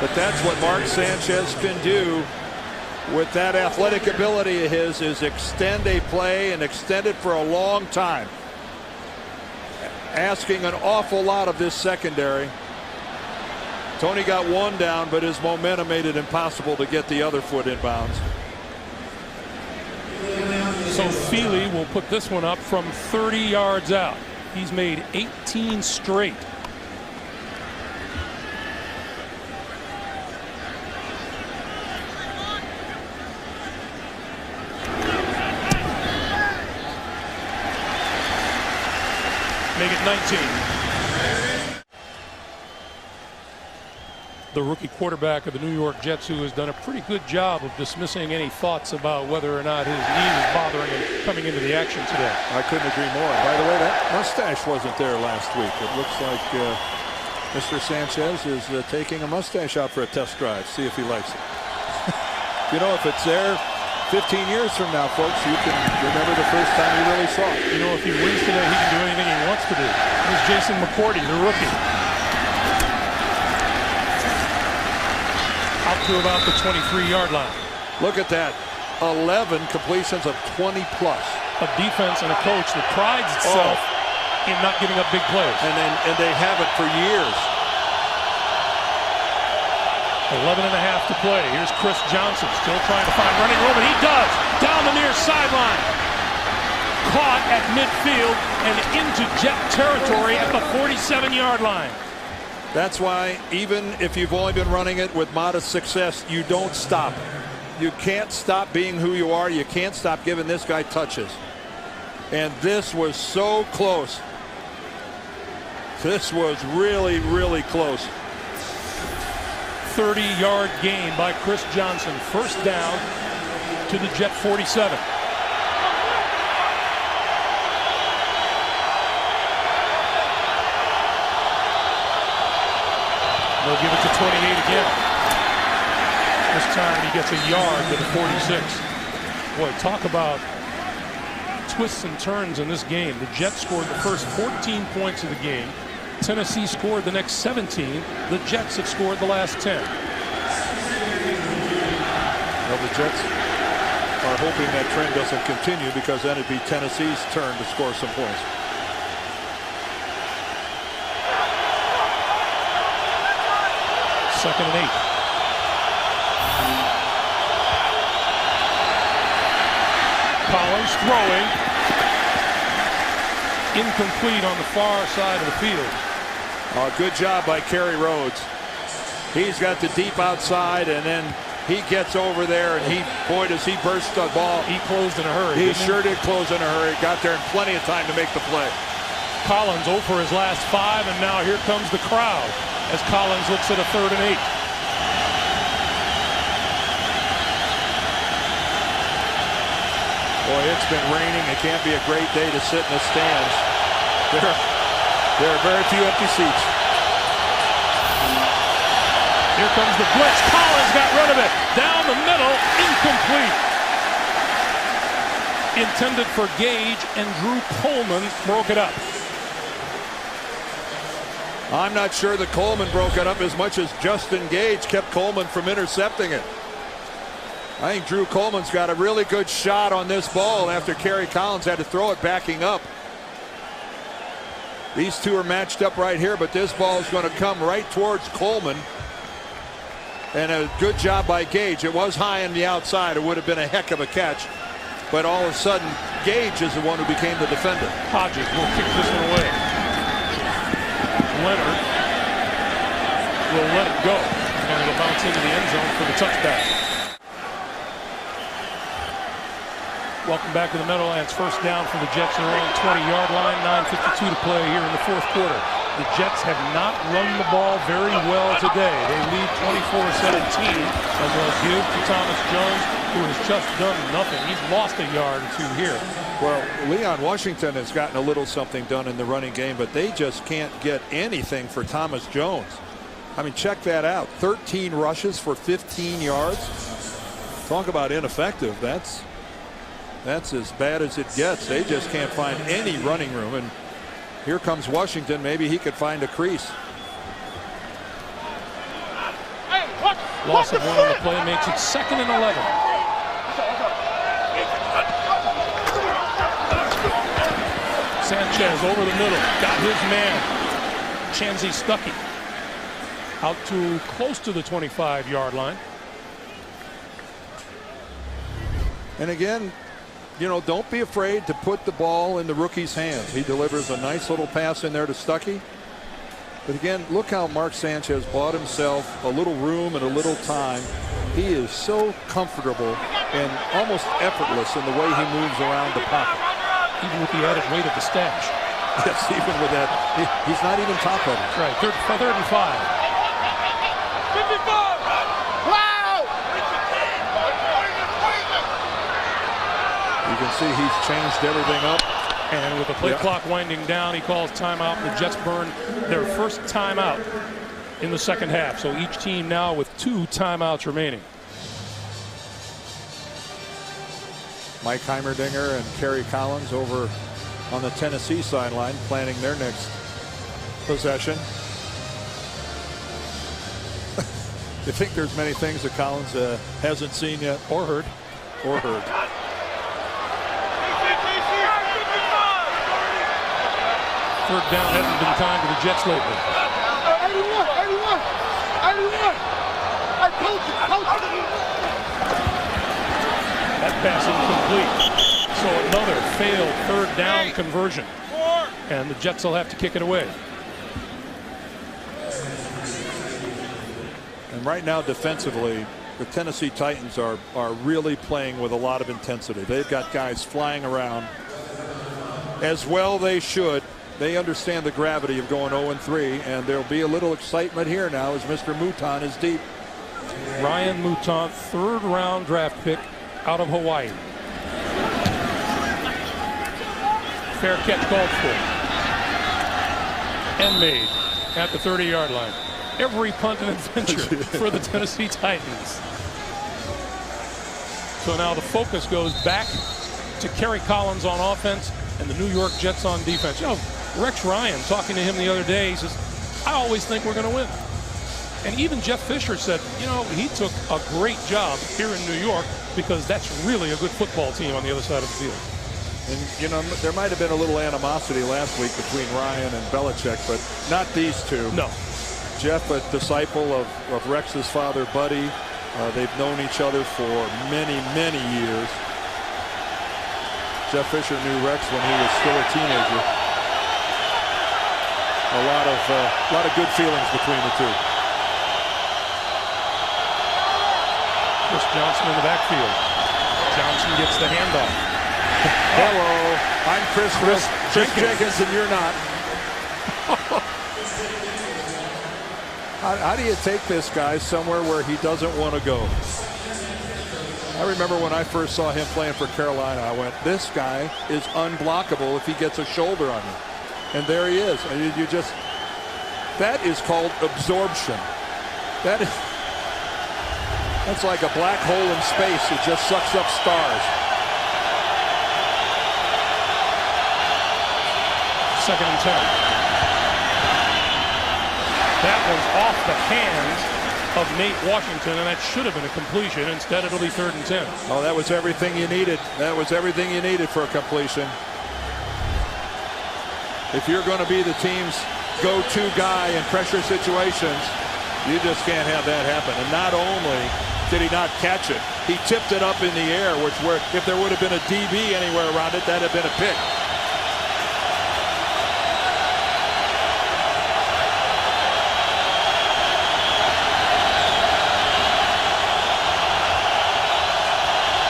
But that's what Mark Sanchez can do with that athletic ability of his, is extend a play and extend it for a long time. Asking an awful lot of this secondary. Tony got 1 down, but his momentum made it impossible to get the other foot in bounds.
So Feely will put this one up from 30 yards out. He's made 18 straight. Make it 19. The rookie quarterback of the New York Jets, who has done a pretty good job of dismissing any thoughts about whether or not his knee is bothering him coming into the action today.
I couldn't agree more. By the way, that mustache wasn't there last week. It looks like Mr. Sanchez is taking a mustache out for a test drive. See if he likes it. You know, if it's there 15 years from now, folks, you can remember the first time you really saw it.
You know, if he wins today, he can do anything he wants to do. Here's Jason McCourty, the rookie. Out to about the 23-yard line.
Look at that. 11 completions of 20 plus.
A defense and a coach that prides itself in not giving up big plays.
And they have it for years.
11 and a half to play. Here's Chris Johnson still trying to find running room, and he does. Down the near sideline. Caught at midfield and into Jet territory at the 47-yard line.
That's why, even if you've only been running it with modest success, you don't stop. You can't stop being who you are. You can't stop giving this guy touches. And this was so close. This was really, really close.
30-yard gain by Chris Johnson. First down to the Jet 47. They'll give it to 28 again. This time he gets a yard to the 46. Boy, talk about twists and turns in this game. The Jets scored the first 14 points of the game. Tennessee scored the next 17. The Jets have scored the last 10.
Well, the Jets are hoping that trend doesn't continue, because then it'd be Tennessee's turn to score some points.
2nd and 8. Collins throwing. Incomplete on the far side of the field.
Good job by Kerry Rhodes. He's got the deep outside, and then he gets over there, and boy, does he burst the ball.
He closed in a hurry.
He sure did close in a hurry. Got there in plenty of time to make the play.
Collins 0 for his last 5, and now here comes the crowd as Collins looks at a 3rd and 8.
Boy, it's been raining. It can't be a great day to sit in the stands. There are very few empty seats.
Here comes the blitz. Collins got rid of it. Down the middle, incomplete. Intended for Gage, and Drew Coleman broke it up.
I'm not sure that Coleman broke it up as much as Justin Gage kept Coleman from intercepting it. I think Drew Coleman's got a really good shot on this ball after Kerry Collins had to throw it backing up. These two are matched up right here, but this ball is going to come right towards Coleman. And a good job by Gage. It was high on the outside. It would have been a heck of a catch. But all of a sudden, Gage is the one who became the defender.
Hodges will kick this one away. Leonard will let it go. And it'll bounce into the end zone for the touchback. Welcome back to the Meadowlands. First down for the Jets on their own 20-yard line. 9:52 to play here in the 4th quarter. The Jets have not run the ball very well today. They lead 24-17, and they'll give to Thomas Jones, who has just done nothing. He's lost a yard or 2 here.
Well, Leon Washington has gotten a little something done in the running game, but they just can't get anything for Thomas Jones. I mean, check that out. 13 rushes for 15 yards. Talk about ineffective. That's as bad as it gets. They just can't find any running room. And here comes Washington. Maybe he could find a crease.
Loss of 1 on the play makes it 2nd and 11. Sanchez over the middle. Got his man. Chanzi Stuckey out to close to the 25-yard line.
And again, you know, don't be afraid to put the ball in the rookie's hands. He delivers a nice little pass in there to Stuckey. But again, look how Mark Sanchez bought himself a little room and a little time. He is so comfortable and almost effortless in the way he moves around the pocket.
Even with the added weight of the stash.
Yes, even with that. He's not even top of it.
Right, 3rd and 5.
You can see he's changed everything up.
And with the play clock winding down, he calls timeout. The Jets burn their first timeout in the 2nd half. So each team now with 2 timeouts remaining.
Mike Heimerdinger and Kerry Collins over on the Tennessee sideline planning their next possession. You think there's many things that Collins hasn't seen yet or heard?
Third down hasn't been kind to the Jets lately.
81. I told you.
That pass incomplete. So another failed 3rd down conversion. And the Jets will have to kick it away.
And right now defensively, the Tennessee Titans are really playing with a lot of intensity. They've got guys flying around. As well they should. They understand the gravity of going 0-3, and there'll be a little excitement here now as Mr. Mouton is deep.
Ryan Mouton, 3rd round draft pick out of Hawaii. Fair catch called for. And made at the 30-yard line. Every punt and adventure for the Tennessee Titans. So now the focus goes back to Kerry Collins on offense and the New York Jets on defense. You know, Rex Ryan, talking to him the other day, he says, I always think we're going to win. And even Jeff Fisher said, you know, he took a great job here in New York because that's really a good football team on the other side of the field.
And, you know, there might have been a little animosity last week between Ryan and Belichick, but not these two.
No.
Jeff, a disciple of Rex's father, Buddy. They've known each other for many, many years. Jeff Fisher knew Rex when he was still a teenager. A lot of good feelings between the two.
Chris Johnson in the backfield. Johnson gets the handoff.
Hello, I'm Chris Jenkins, and you're not. How do you take this guy somewhere where he doesn't want to go? I remember when I first saw him playing for Carolina, I went, this guy is unblockable if he gets a shoulder on you. And there he is. And that is called absorption. That's like a black hole in space. It just sucks up stars.
Second and 10. That one's off the hands of Nate Washington, and that should have been a completion. Instead, it'll be 3rd and 10.
Oh, that was everything you needed. That was everything you needed for a completion. If you're going to be the team's go-to guy in pressure situations, you just can't have that happen. And not only did he not catch it, he tipped it up in the air, if there would have been a DB anywhere around it, that'd have been a pick.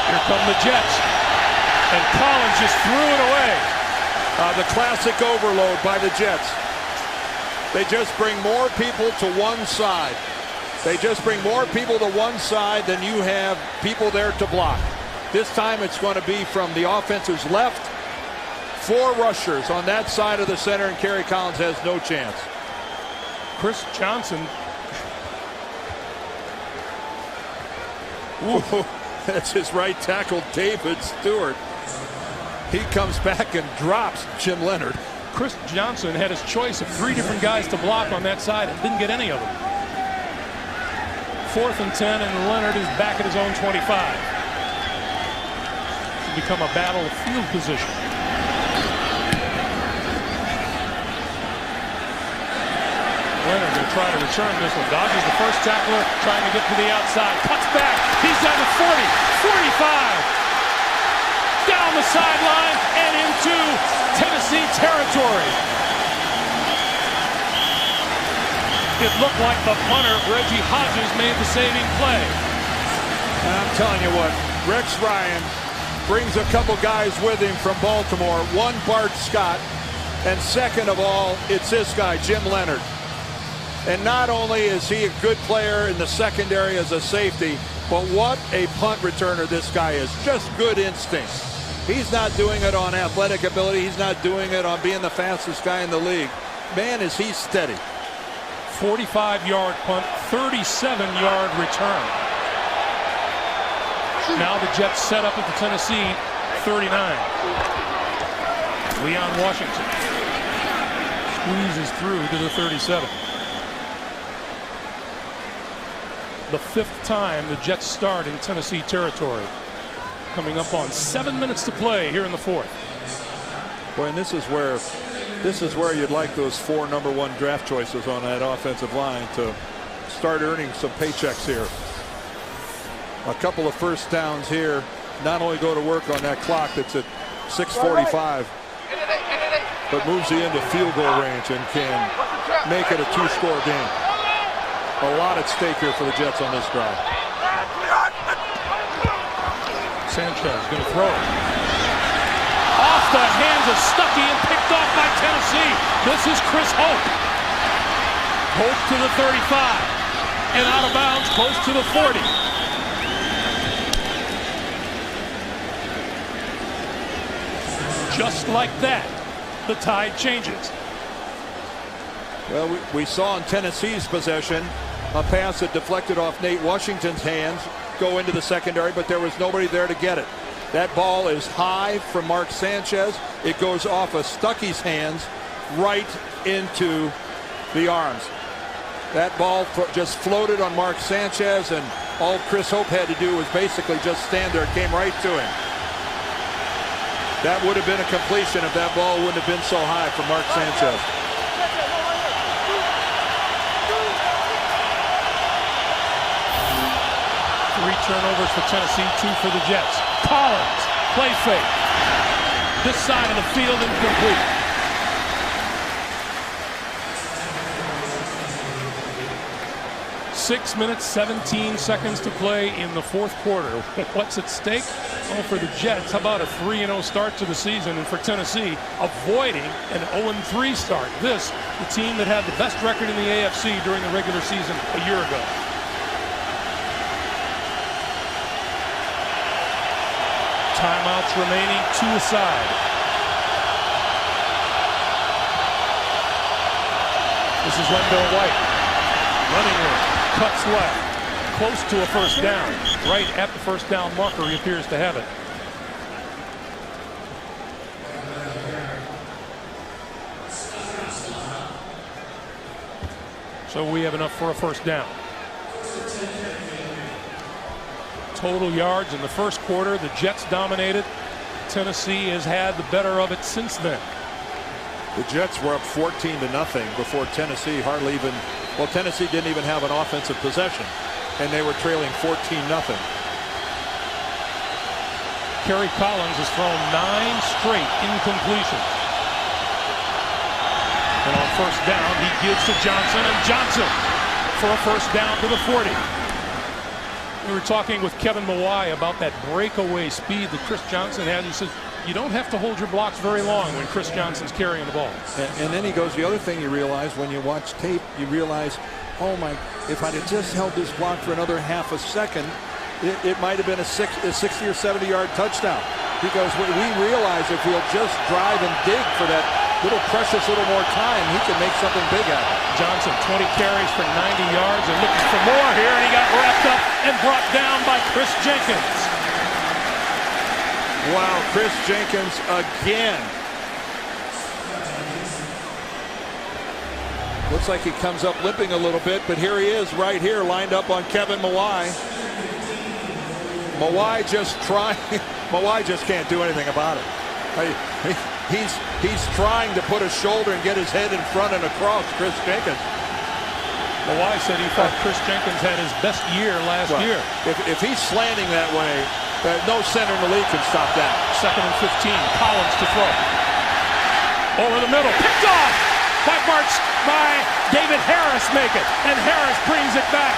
Here come the Jets. And Collins just threw it away.
The classic overload by the Jets. They just bring more people to one side. They just bring more people to one side than you have people there to block. This time it's going to be from the offense's left. 4 rushers on that side of the center, and Kerry Collins has no chance.
Chris Johnson.
Ooh, that's his right tackle, David Stewart. He comes back and drops Jim Leonard.
Chris Johnson had his choice of 3 different guys to block on that side and didn't get any of them. 4th and 10, and Leonard is back at his own 25. It's become a battle of field position. Leonard going to try to return this one. Dodges the first tackler, trying to get to the outside. Cuts back. He's down to 40, 45. Down the sideline and into Tennessee territory. It looked like the punter, Reggie Hodges, made the saving play.
And I'm telling you what, Rex Ryan brings a couple guys with him from Baltimore. One, Bart Scott, and second of all, it's this guy, Jim Leonard. And not only is he a good player in the secondary as a safety, but what a punt returner this guy is. Just good instinct. He's not doing it on athletic ability. He's not doing it on being the fastest guy in the league. Man, is he steady.
45-yard punt, 37-yard return. Now the Jets set up at the Tennessee 39. Leon Washington squeezes through to the 37. The 5th time the Jets start in Tennessee territory. Coming up on 7 minutes to play here in the 4th.
Boy, and this is where you'd like those 4 number 1 draft choices on that offensive line to start earning some paychecks here. A couple of first downs here not only go to work on that clock that's at 6:45, but moves you into field goal range and can make it a 2-score game. A lot at stake here for the Jets on this drive.
Sanchez going to throw it. Off the hands of Stuckey and picked off by Tennessee. This is Chris Hope. Hope to the 35. And out of bounds, close to the 40. Just like that, the tide changes.
Well, we saw in Tennessee's possession a pass that deflected off Nate Washington's hands go into the secondary, but there was nobody there to get it. That ball is high from Mark Sanchez. It goes off of Stuckey's hands right into the arms. That ball just floated on Mark Sanchez, and all Chris Hope had to do was basically just stand there. It came right to him. That would have been a completion if that ball wouldn't have been so high for Mark Sanchez.
turnovers for Tennessee, 2 for the Jets. Collins, play fake. This side of the field incomplete. 6 minutes, 17 seconds to play in the fourth quarter. What's at stake? Well, for the Jets, how about a 3-0 start to the season? And for Tennessee, avoiding an 0-3 start. This, the team that had the best record in the AFC during the regular season a year ago. Timeouts remaining, 2 aside. This is Wendell White. Running room. Cuts left, close to a first down, right at the first down marker. He appears to have it. So we have enough for a first down. Total yards in the first quarter, the Jets dominated. Tennessee has had the better of it since then.
The Jets were up 14-0 before Tennessee hardly even. Well, Tennessee didn't even have an offensive possession, and they were trailing 14-0.
Kerry Collins has thrown 9 straight incompletions. And on first down, he gives to Johnson, and Johnson for a first down to the 40. We were talking with Kevin Mawai about that breakaway speed that Chris Johnson had. He said, you don't have to hold your blocks very long when Chris Johnson's carrying the ball.
And then he goes, the other thing you realize when you watch tape, you realize, oh my, if I'd have just held this block for another half a second, it might have been a 60 or 70 yard touchdown. Because we realize if we'll just drive and dig for that little precious little more time, he can make something big happen.
Johnson, 20 carries for 90 yards and looking for more here, and he got wrapped up and brought down by Chris Jenkins.
Wow, Chris Jenkins again. Looks like he comes up limping a little bit, but here he is right here lined up on Kevin Mawai. Mawai just trying. Mawai just can't do anything about it. He's trying to put a shoulder and get his head in front and across Chris Jenkins.
Mawai said he thought Chris Jenkins had his best year last year.
If he's slanting that way, no center in the league can stop that.
2nd and 15. Collins to throw. Over the middle. Picked off by David Harris. Make it. And Harris brings it back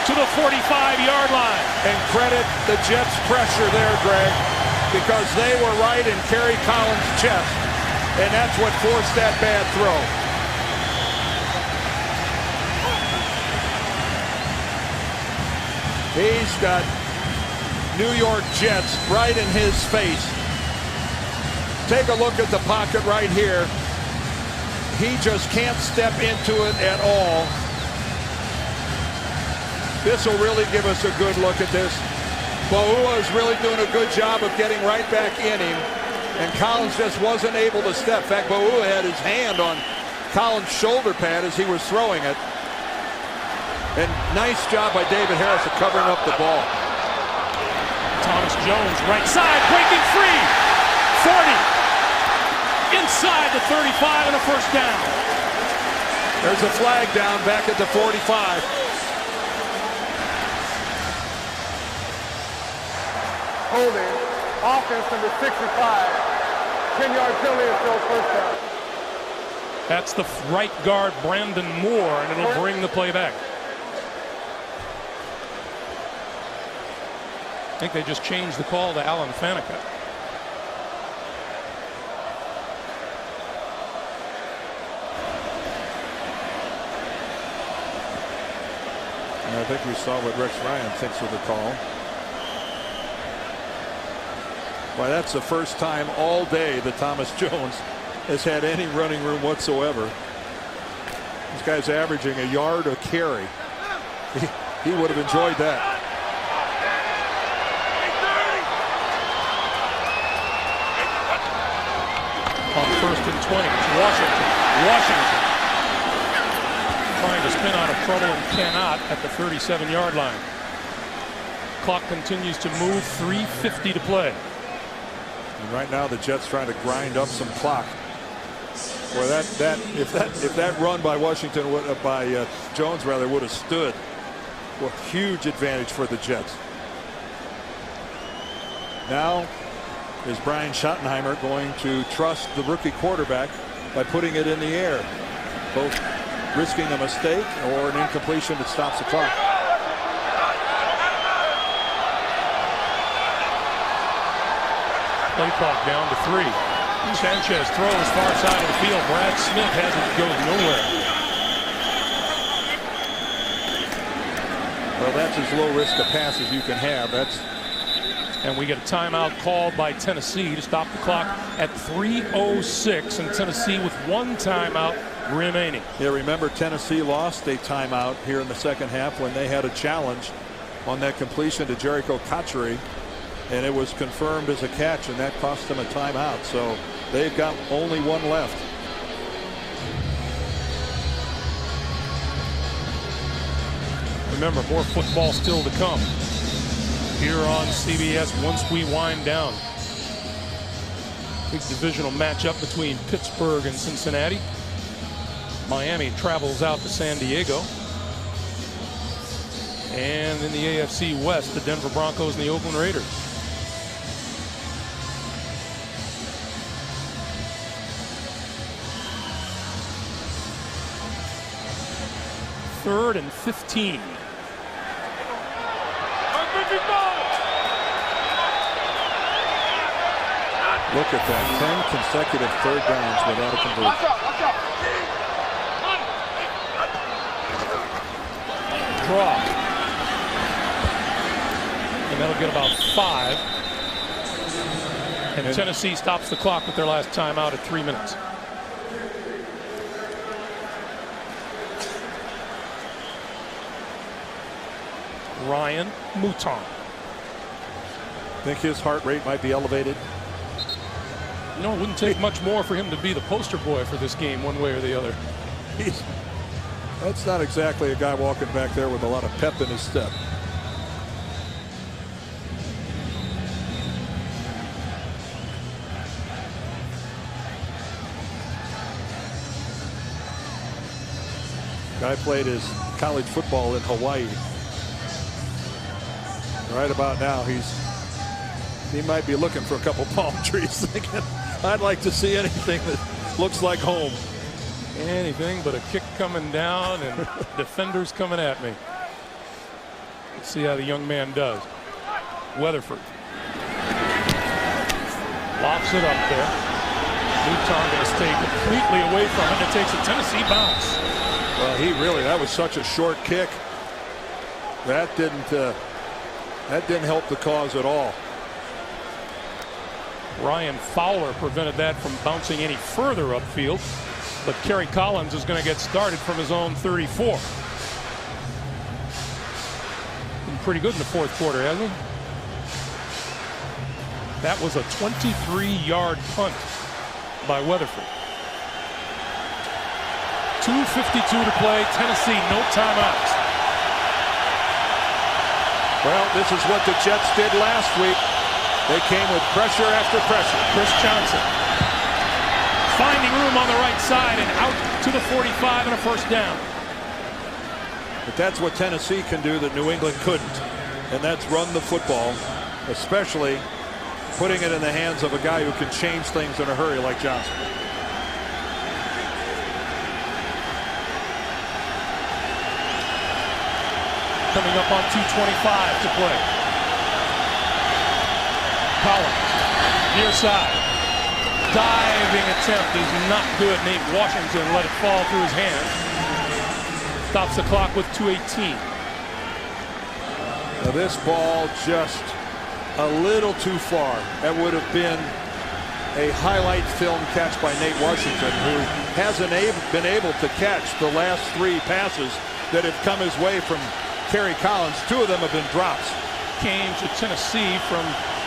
to the 45-yard line.
And credit the Jets' pressure there, Greg, because they were right in Kerry Collins' chest. And that's what forced that bad throw. He's got New York Jets right in his face. Take a look at the pocket right here. He just can't step into it at all. This will really give us a good look at this. Boua is really doing a good job of getting right back in him, and Collins just wasn't able to step. In fact, Boua had his hand on Collins' shoulder pad as he was throwing it. And nice job by David Harris of covering up the ball.
Thomas Jones, right side, breaking free. 40. Inside the 35 and a first down.
There's a flag down back at the 45.
Holding, offense number 65. 10-yard penalty until first down.
That's the right guard, Brandon Moore, and it'll bring the play back. I think they just changed the call to Alan Faneca.
And I think we saw what Rex Ryan thinks of the call. Why, that's the first time all day that Thomas Jones has had any running room whatsoever. This guy's averaging a yard a carry. He would have enjoyed that.
On 1st and 20, it's Washington trying to spin out of trouble and cannot at the 37-yard line. Clock continues to move. 3:50 to play.
And right now the Jets trying to grind up some clock. Boy, if that run by Washington by Jones rather would have stood, Well, huge advantage for the Jets. Now is Brian Schottenheimer going to trust the rookie quarterback by putting it in the air, both risking a mistake or an incompletion that stops the clock.
Play clock down to 3. Sanchez throws far side of the field. Brad Smith has it, goes nowhere.
Well, that's as low risk a pass as you can have.
And we get a timeout called by Tennessee to stop the clock at 3:06, and Tennessee with 1 timeout remaining.
Yeah, remember Tennessee lost a timeout here in the second half when they had a challenge on that completion to Jericho Cotchery, and it was confirmed as a catch, and that cost them a timeout. So they've got only 1 left.
Remember, more football still to come here on CBS once we wind down. Big divisional matchup between Pittsburgh and Cincinnati. Miami travels out to San Diego. And in the AFC West, the Denver Broncos and the Oakland Raiders. Third and 15.
Look at that, 10 consecutive third downs without a conversion.
Draw. And that'll get about 5. And Tennessee stops the clock with their last timeout at 3 minutes. Ryan Mouton.
Think his heart rate might be elevated?
You know, it wouldn't take much more for him to be the poster boy for this game one way or the other.
That's not exactly a guy walking back there with a lot of pep in his step. Guy played his college football in Hawaii. Right about now, he might be looking for a couple palm trees, thinking, I'd like to see anything that looks like home.
Anything but a kick coming down and defenders coming at me. Let's see how the young man does. Weatherford lofts it up there. Mouton going to stay completely away from it. It takes a Tennessee bounce.
Well, that was such a short kick. That didn't help the cause at all.
Ryan Fowler prevented that from bouncing any further upfield, but Kerry Collins is going to get started from his own 34. Been pretty good in the fourth quarter, hasn't he? That was a 23-yard punt by Weatherford. 2:52 to play. Tennessee, no timeouts.
Well, this is what the Jets did last week. They came with pressure after pressure.
Chris Johnson finding room on the right side and out to the 45 and a first down.
But that's what Tennessee can do that New England couldn't, and that's run the football, especially putting it in the hands of a guy who can change things in a hurry like Johnson.
Coming up on 2:25 to play. Collins, near side. Diving attempt is not good. Nate Washington let it fall through his hands. Stops the clock with 2:18.
Now this ball just a little too far. That would have been a highlight film catch by Nate Washington, who hasn't been able to catch the last 3 passes that have come his way from Kerry Collins. 2 of them have been drops.
Came to Tennessee from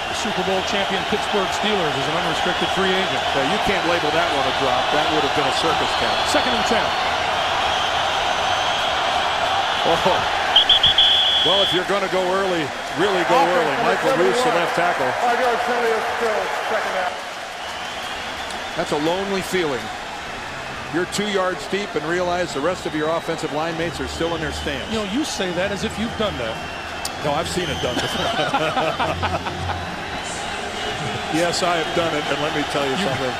the Super Bowl champion Pittsburgh Steelers as an unrestricted free agent.
Well, you can't label that one a drop. That would have been a circus catch.
2nd and 10.
Oh. Well, if you're going to go early, really go early. Michael Roos, the left tackle.
5-yard penalty is still second half.
That's a lonely feeling you're 2 yards deep and realize the rest of your offensive line mates are still in their stands.
You know, you say that as if you've done that.
No, I've seen it done before. Yes, I have done it, and let me tell you something.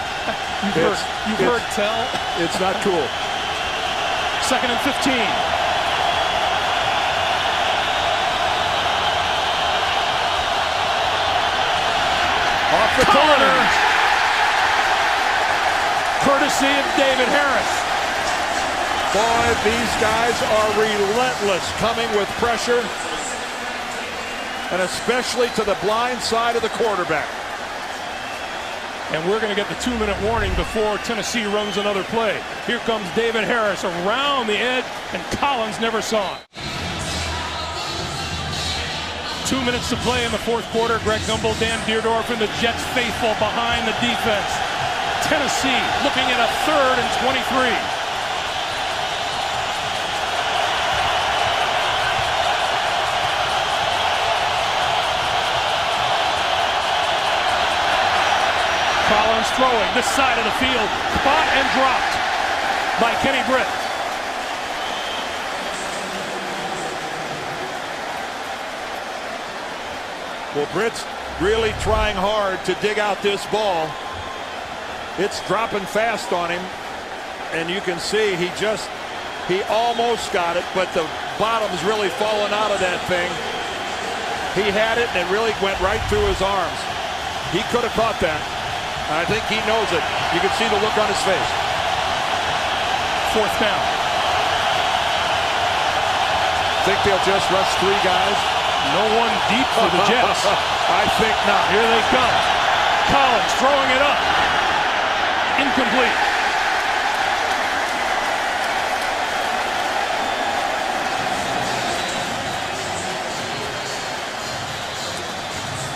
You've heard tell.
It's not cool.
2nd and 15.
Off the corner.
Courtesy of David Harris.
Boy, these guys are relentless coming with pressure, and especially to the blind side of the quarterback.
And we're going to get the 2-minute warning before Tennessee runs another play. Here comes David Harris around the edge, and Collins never saw it. 2 minutes to play in the fourth quarter. Greg Gumbel, Dan Dierdorf, and the Jets faithful behind the defense. Tennessee looking at a 3rd and 23. Collins throwing this side of the field, caught and dropped by Kenny Britt.
Well, Britt's really trying hard to dig out this ball. It's dropping fast on him, and you can see he almost got it, but the bottom's really fallen out of that thing. He had it, and it really went right through his arms. He could have caught that. I think he knows it. You can see the look on his face.
4th down.
Think they'll just rush 3 guys?
No one deep for the Jets.
I think not.
Here they come. Collins throwing it up. Incomplete.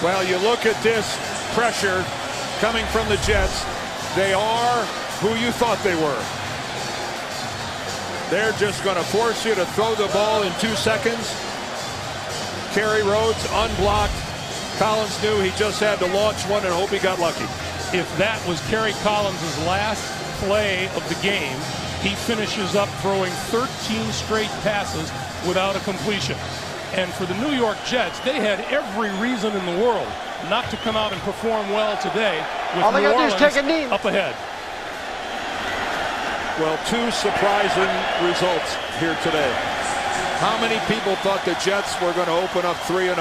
Well, you look at this pressure coming from the Jets. They are who you thought they were. They're just going to force you to throw the ball in 2 seconds. Kerry Rhodes unblocked. Collins knew he just had to launch one and hope he got lucky.
If that was Kerry Collins' last play of the game, he finishes up throwing 13 straight passes without a completion. And for the New York Jets, they had every reason in the world not to come out and perform well today with New Orleans up ahead.
Well, 2 surprising results here today. How many people thought the Jets were going to open up 3-0?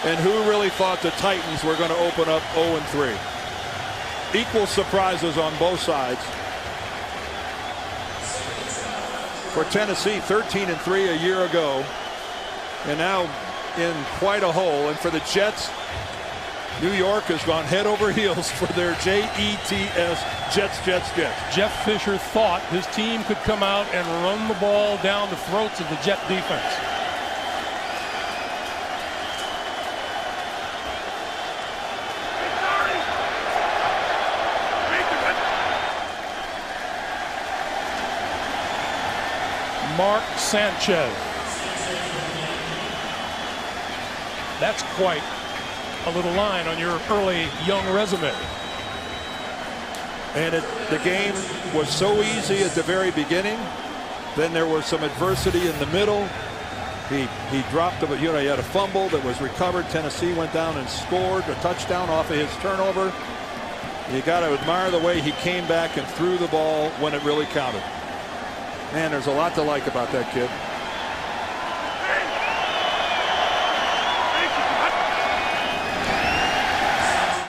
And who really thought the Titans were going to open up 0-3? Equal surprises on both sides. For Tennessee, 13-3 a year ago, and now in quite a hole. And for the Jets, New York has gone head over heels for their Jets, Jets.
Jeff Fisher thought his team could come out and run the ball down the throats of the Jet defense. Mark Sanchez. That's quite a little line on your early young resume.
And the game was so easy at the very beginning. Then there was some adversity in the middle. He dropped, he had a fumble that was recovered. Tennessee went down and scored a touchdown off of his turnover. You got to admire the way he came back and threw the ball when it really counted. Man, there's a lot to like about that kid.